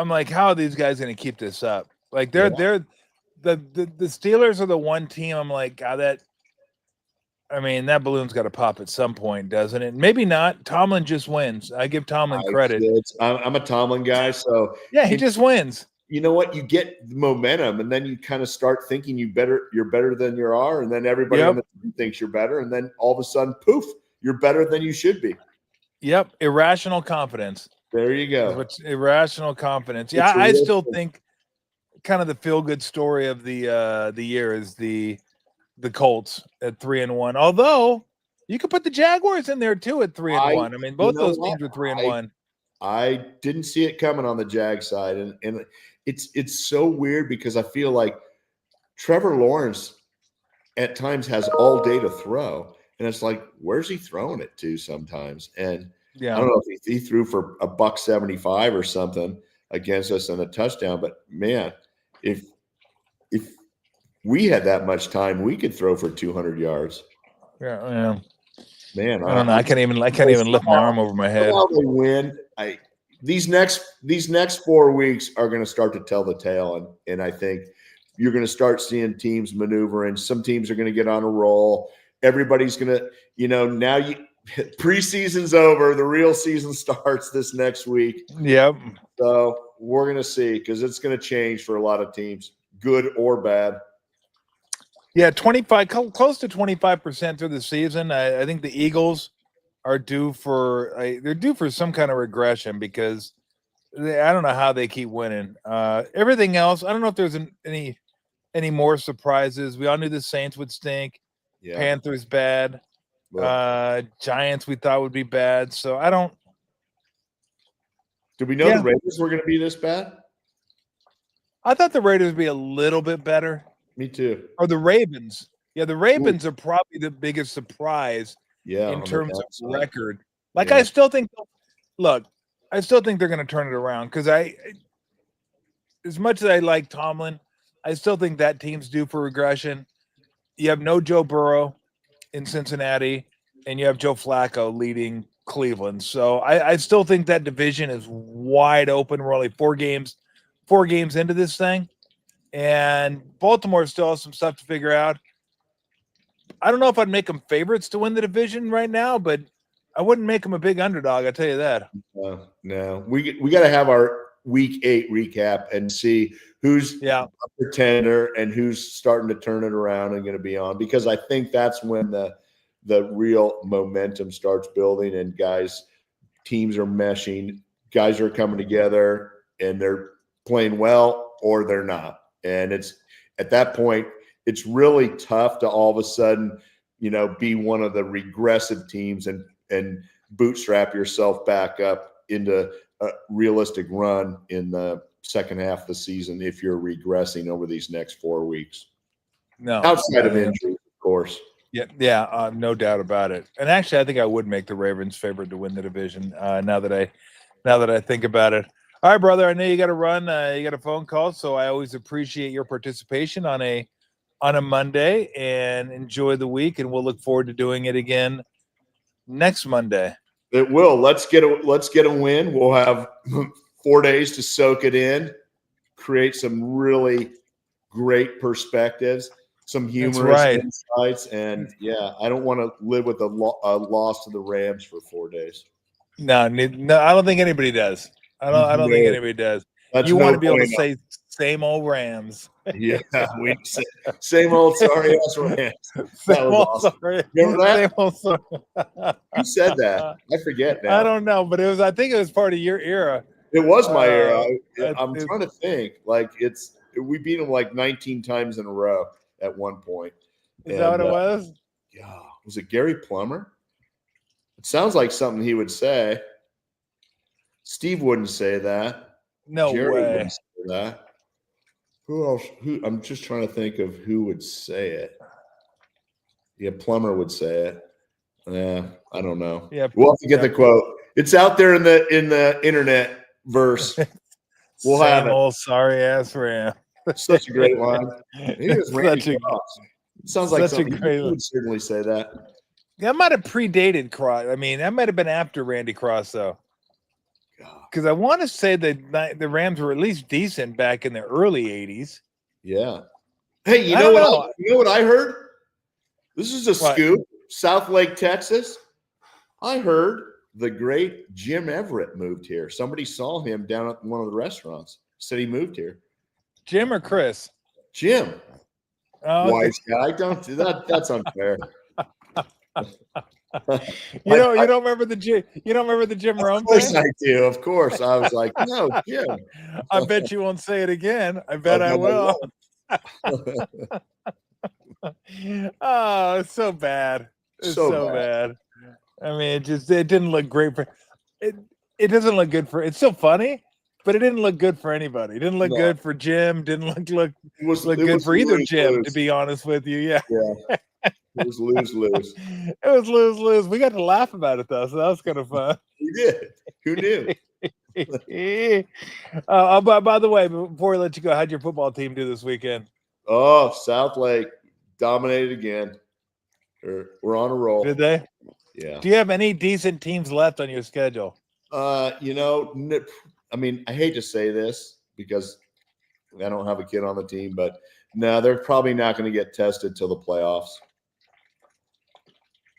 like, how are these guys going to keep this up? Like they're the Steelers are the one team. I'm like, God, that balloon's got to pop at some point, doesn't it? Maybe not. Tomlin just wins. I give Tomlin credit. I'm a Tomlin guy, so yeah, he just wins. You know what? You get momentum, and then you kind of start thinking you're better than you are, and then everybody on the team thinks you're better, and then all of a sudden, poof, you're better than you should be. Yep, irrational confidence. There you go. Irrational confidence. Yeah, I still think kind of the feel-good story of the year is the Colts at 3-1. Although you could put the Jaguars in there too at 3-1. I mean, both those teams were 3-1. I didn't see it coming on the Jag side, and it's so weird because I feel like Trevor Lawrence at times has all day to throw, and it's like, where's he throwing it to sometimes? And I don't know if he threw for $175 or something against us and a touchdown, but man, if we had that much time, we could throw for 200 yards. Yeah. Man, I don't know. I can't even lift my arm over my head. How they win. These next 4 weeks are going to start to tell the tale, and I think you're going to start seeing teams maneuvering. Some teams are going to get on a roll. Everybody's going to, now preseason's over. The real season starts this next week. Yep. So we're going to see, because it's going to change for a lot of teams, good or bad. Yeah, close to 25% through the season. I think the Eagles are due for some kind of regression because I don't know how they keep winning. Everything else, I don't know if there's any more surprises. We all knew the Saints would stink. Yeah. Panthers bad. Giants we thought would be bad. So I don't. Did we know the Raiders were going to be this bad? I thought the Raiders would be a little bit better. Me too. Or the Ravens. Yeah, the Ravens are probably the biggest surprise in terms of record. Like, I still think they're going to turn it around because as much as I like Tomlin, I still think that team's due for regression. You have no Joe Burrow in Cincinnati, and you have Joe Flacco leading Cleveland. So I still think that division is wide open. We're only 4 games into this thing. And Baltimore still has some stuff to figure out. I don't know if I'd make them favorites to win the division right now, but I wouldn't make them a big underdog. I tell you that. No, we got to have our Week 8 recap and see who's a pretender and who's starting to turn it around and going to be on, because I think that's when the the real momentum starts building and teams are meshing, guys are coming together and they're playing well or they're not. And it's at that point, it's really tough to all of a sudden, be one of the regressive teams and bootstrap yourself back up into a realistic run in the second half of the season if you're regressing over these next 4 weeks. No, outside of injury, of course. Yeah, no doubt about it. And actually, I think I would make the Ravens favorite to win the division. Now that I think about it. All right, brother. I know you got to run. You got a phone call, so I always appreciate your participation on a Monday, and enjoy the week. And we'll look forward to doing it again next Monday. It will. Let's get a win. We'll have 4 days to soak it in, create some really great perspectives, some humorous insights, and I don't want to live with a loss to the Rams for 4 days. No, I don't think anybody does. I don't think anybody does. You want to be able to say same old Rams. Yeah, we say same old sorry ass Rams. That was awesome. Sorry. Remember that? Same old sorry. Who said that? I forget now. I don't know, but I think it was part of your era. It was my era. I'm trying to think. Like we beat them like 19 times in a row at one point. Is that what it was? Yeah. Was it Gary Plummer? It sounds like something he would say. Steve wouldn't say that. No Jerry way. Wouldn't say that. Who else? I'm just trying to think of who would say it. Yeah, Plummer would say it. Yeah, I don't know. Yeah, we'll have to get the quote. It's out there in the internet verse. We'll have it. Old sorry ass Ram. Such a great line. It sounds like such a great line. Would certainly say that. That might have predated Cross. I mean, that might have been after Randy Cross, though. Because I want to say that the Rams were at least decent back in the early 80s. Yeah. Hey, you know what I heard? This is a scoop. South Lake, Texas. I heard the great Jim Everett moved here. Somebody saw him down at one of the restaurants. Said he moved here. Jim or Chris? Jim. Oh, wise guy. Don't do that. That's unfair. You don't remember the Jim Rome? Of course I do. Of course. I was like, no, Jim. I bet you won't say it again. I bet I will. Oh, it's so bad. It's so bad. I mean, it didn't look great for it. It doesn't look good for. It's so funny, but it didn't look good for anybody. It didn't look good for Jim. Didn't look good for either Jim. To be honest with you, yeah. It was lose-lose. It was lose-lose. We got to laugh about it, though, so that was kind of fun. We did. Who knew? By the way, before we let you go, how'd your football team do this weekend? Oh, South Lake dominated again. We're on a roll. Did they? Yeah. Do you have any decent teams left on your schedule? I mean, I hate to say this because I don't have a kid on the team, but no, they're probably not going to get tested till the playoffs.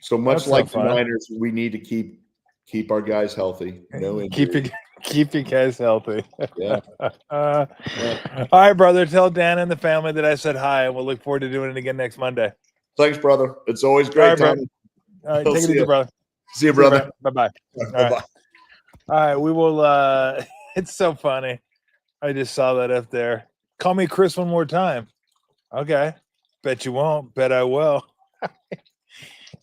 So much like the Niners, we need to keep our guys healthy. No injury. Keep your guys healthy. Yeah. All right, brother. Tell Dan and the family that I said hi, and we'll look forward to doing it again next Monday. Thanks, brother. It's always great time. All right, take it easy, brother. See you, brother. Bye-bye. Bye-bye. All right, we will it's so funny. I just saw that up there. Call me Chris one more time. Okay. Bet you won't. Bet I will.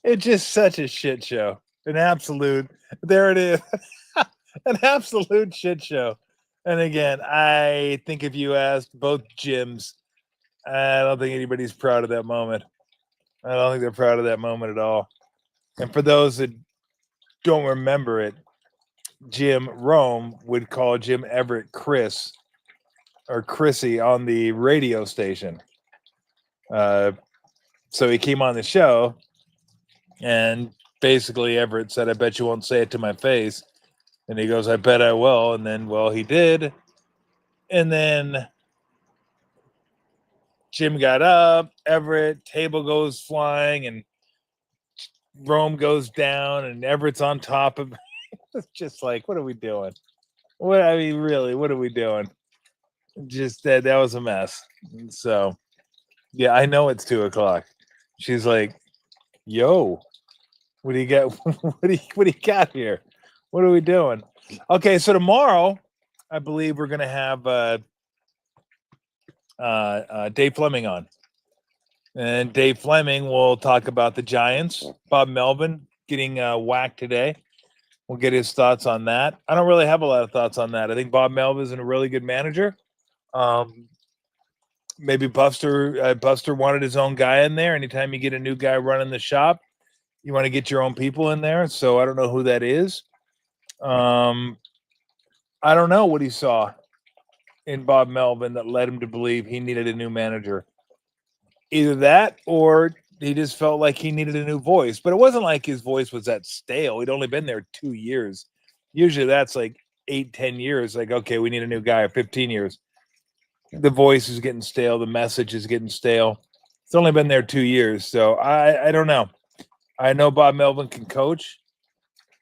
It's just such a shit show. An absolute, there it is. An absolute shit show. And again, I think if you asked both Jims, I don't think anybody's proud of that moment. I don't think they're proud of that moment at all. And for those that don't remember it, Jim Rome would call Jim Everett Chris or Chrissy on the radio station. So he came on the show and basically Everett said, I bet you won't say it to my face. And he goes, I bet I will. And then, well, he did. And then Jim got up, Everett, table goes flying, and Rome goes down, and Everett's on top of it's just like, what are we doing? Really, what are we doing? Just that was a mess. So, yeah, I know it's 2:00. She's like, yo, What do you get? What do you got here? What are we doing? Okay, so tomorrow, I believe we're going to have Dave Fleming on. And Dave Fleming will talk about the Giants. Bob Melvin getting whacked today. We'll get his thoughts on that. I don't really have a lot of thoughts on that. I think Bob Melvin is a really good manager. Maybe Buster wanted his own guy in there. Anytime you get a new guy running the shop, you want to get your own people in there. So I don't know who that is. I don't know what he saw in Bob Melvin that led him to believe he needed a new manager. Either that or he just felt like he needed a new voice. But it wasn't like his voice was that stale. He'd only been there 2 years. Usually that's like 8-10 years. Like, okay, we need a new guy. 15 years. The voice is getting stale. The message is getting stale. It's only been there 2 years. So I don't know. I know Bob Melvin can coach.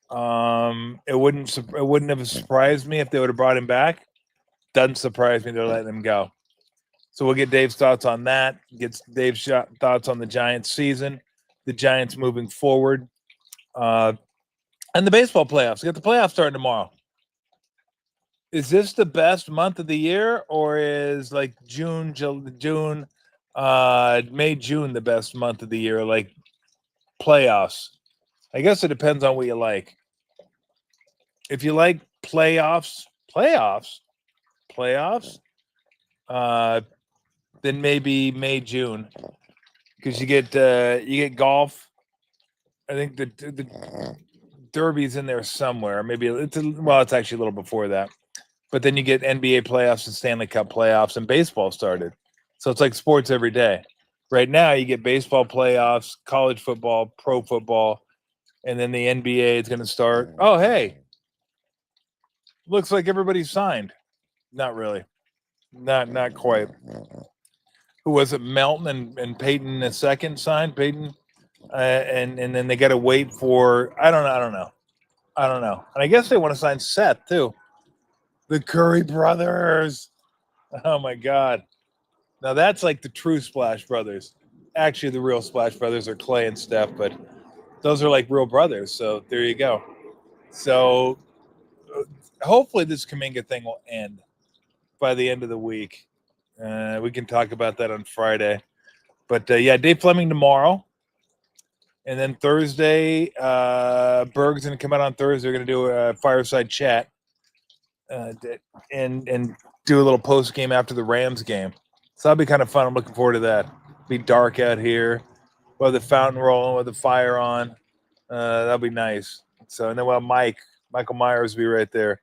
It wouldn't have surprised me if they would have brought him back. Doesn't surprise me they're letting him go. So we'll get Dave's thoughts on that. Gets Dave's thoughts on the Giants season, the Giants moving forward, and the baseball playoffs. We got the playoffs starting tomorrow. Is this the best month of the year, or is like May, June the best month of the year? Like playoffs. I guess it depends on what you like. If you like playoffs, then maybe May, June, because you get golf. I think the Derby's in there somewhere. Maybe it's actually a little before that. But then you get NBA playoffs and Stanley Cup playoffs, and baseball started. So it's like sports every day. Right now, you get baseball playoffs, college football, pro football, and then the NBA is going to start. Oh, hey. Looks like everybody's signed. Not really. Not quite. Who was it? Melton and Peyton II signed. Peyton, and then they got to wait for. I don't know. And I guess they want to sign Seth too. The Curry brothers. Oh my God. Now that's like the true Splash Brothers. Actually, the real Splash Brothers are Clay and Steph, but those are like real brothers. So there you go. So hopefully this Kuminga thing will end by the end of the week. We can talk about that on Friday. But Dave Fleming tomorrow. And then Thursday, Berg's going to come out on Thursday. We're going to do a fireside chat and do a little post game after the Rams game. So that'll be kind of fun. I'm looking forward to that. It'll be dark out here. We'll have the fountain rolling with the fire on. That'll be nice. So, and then we'll have Michael Myers will be right there.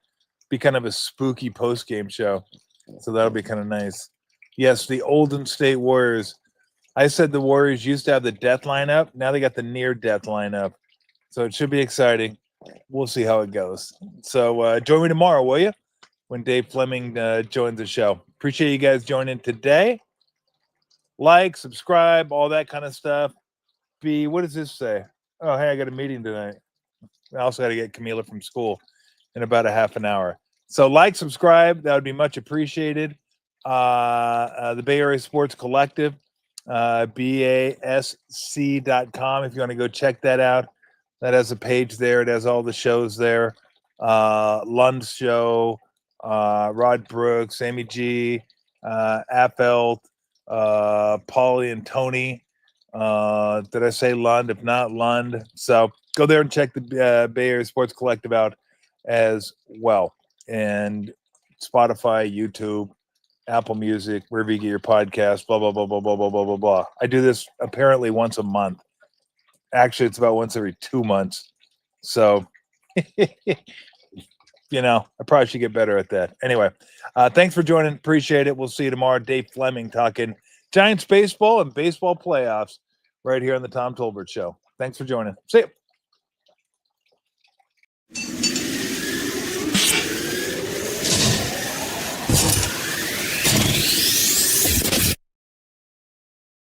Be kind of a spooky post game show. So that'll be kind of nice. Yes, the Oldham State Warriors. I said the Warriors used to have the death lineup. Now they got the near death lineup. So it should be exciting. We'll see how it goes. So join me tomorrow, will you? When Dave Fleming joins the show. Appreciate you guys joining today. Like, subscribe, all that kind of stuff. What does this say? Oh, hey, I got a meeting tonight. I also got to get Camila from school in about a half an hour. So like, subscribe. That would be much appreciated. The Bay Area Sports Collective, BASC.com. If you want to go check that out, that has a page there. It has all the shows there. Lund's show, Rod Brooks, Amy G, Affelt, Paulie and Tony. Did I say Lund? If not, Lund. So go there and check the Bay Area Sports Collective out as well. And Spotify, YouTube, Apple Music, wherever you get your podcast, blah, blah, blah, blah, blah, blah, blah, blah, blah. I do this apparently once a month. Actually, it's about once every 2 months. So, I probably should get better at that. Anyway, thanks for joining. Appreciate it. We'll see you tomorrow. Dave Fleming talking Giants baseball and baseball playoffs right here on the Tom Tolbert Show. Thanks for joining. See you.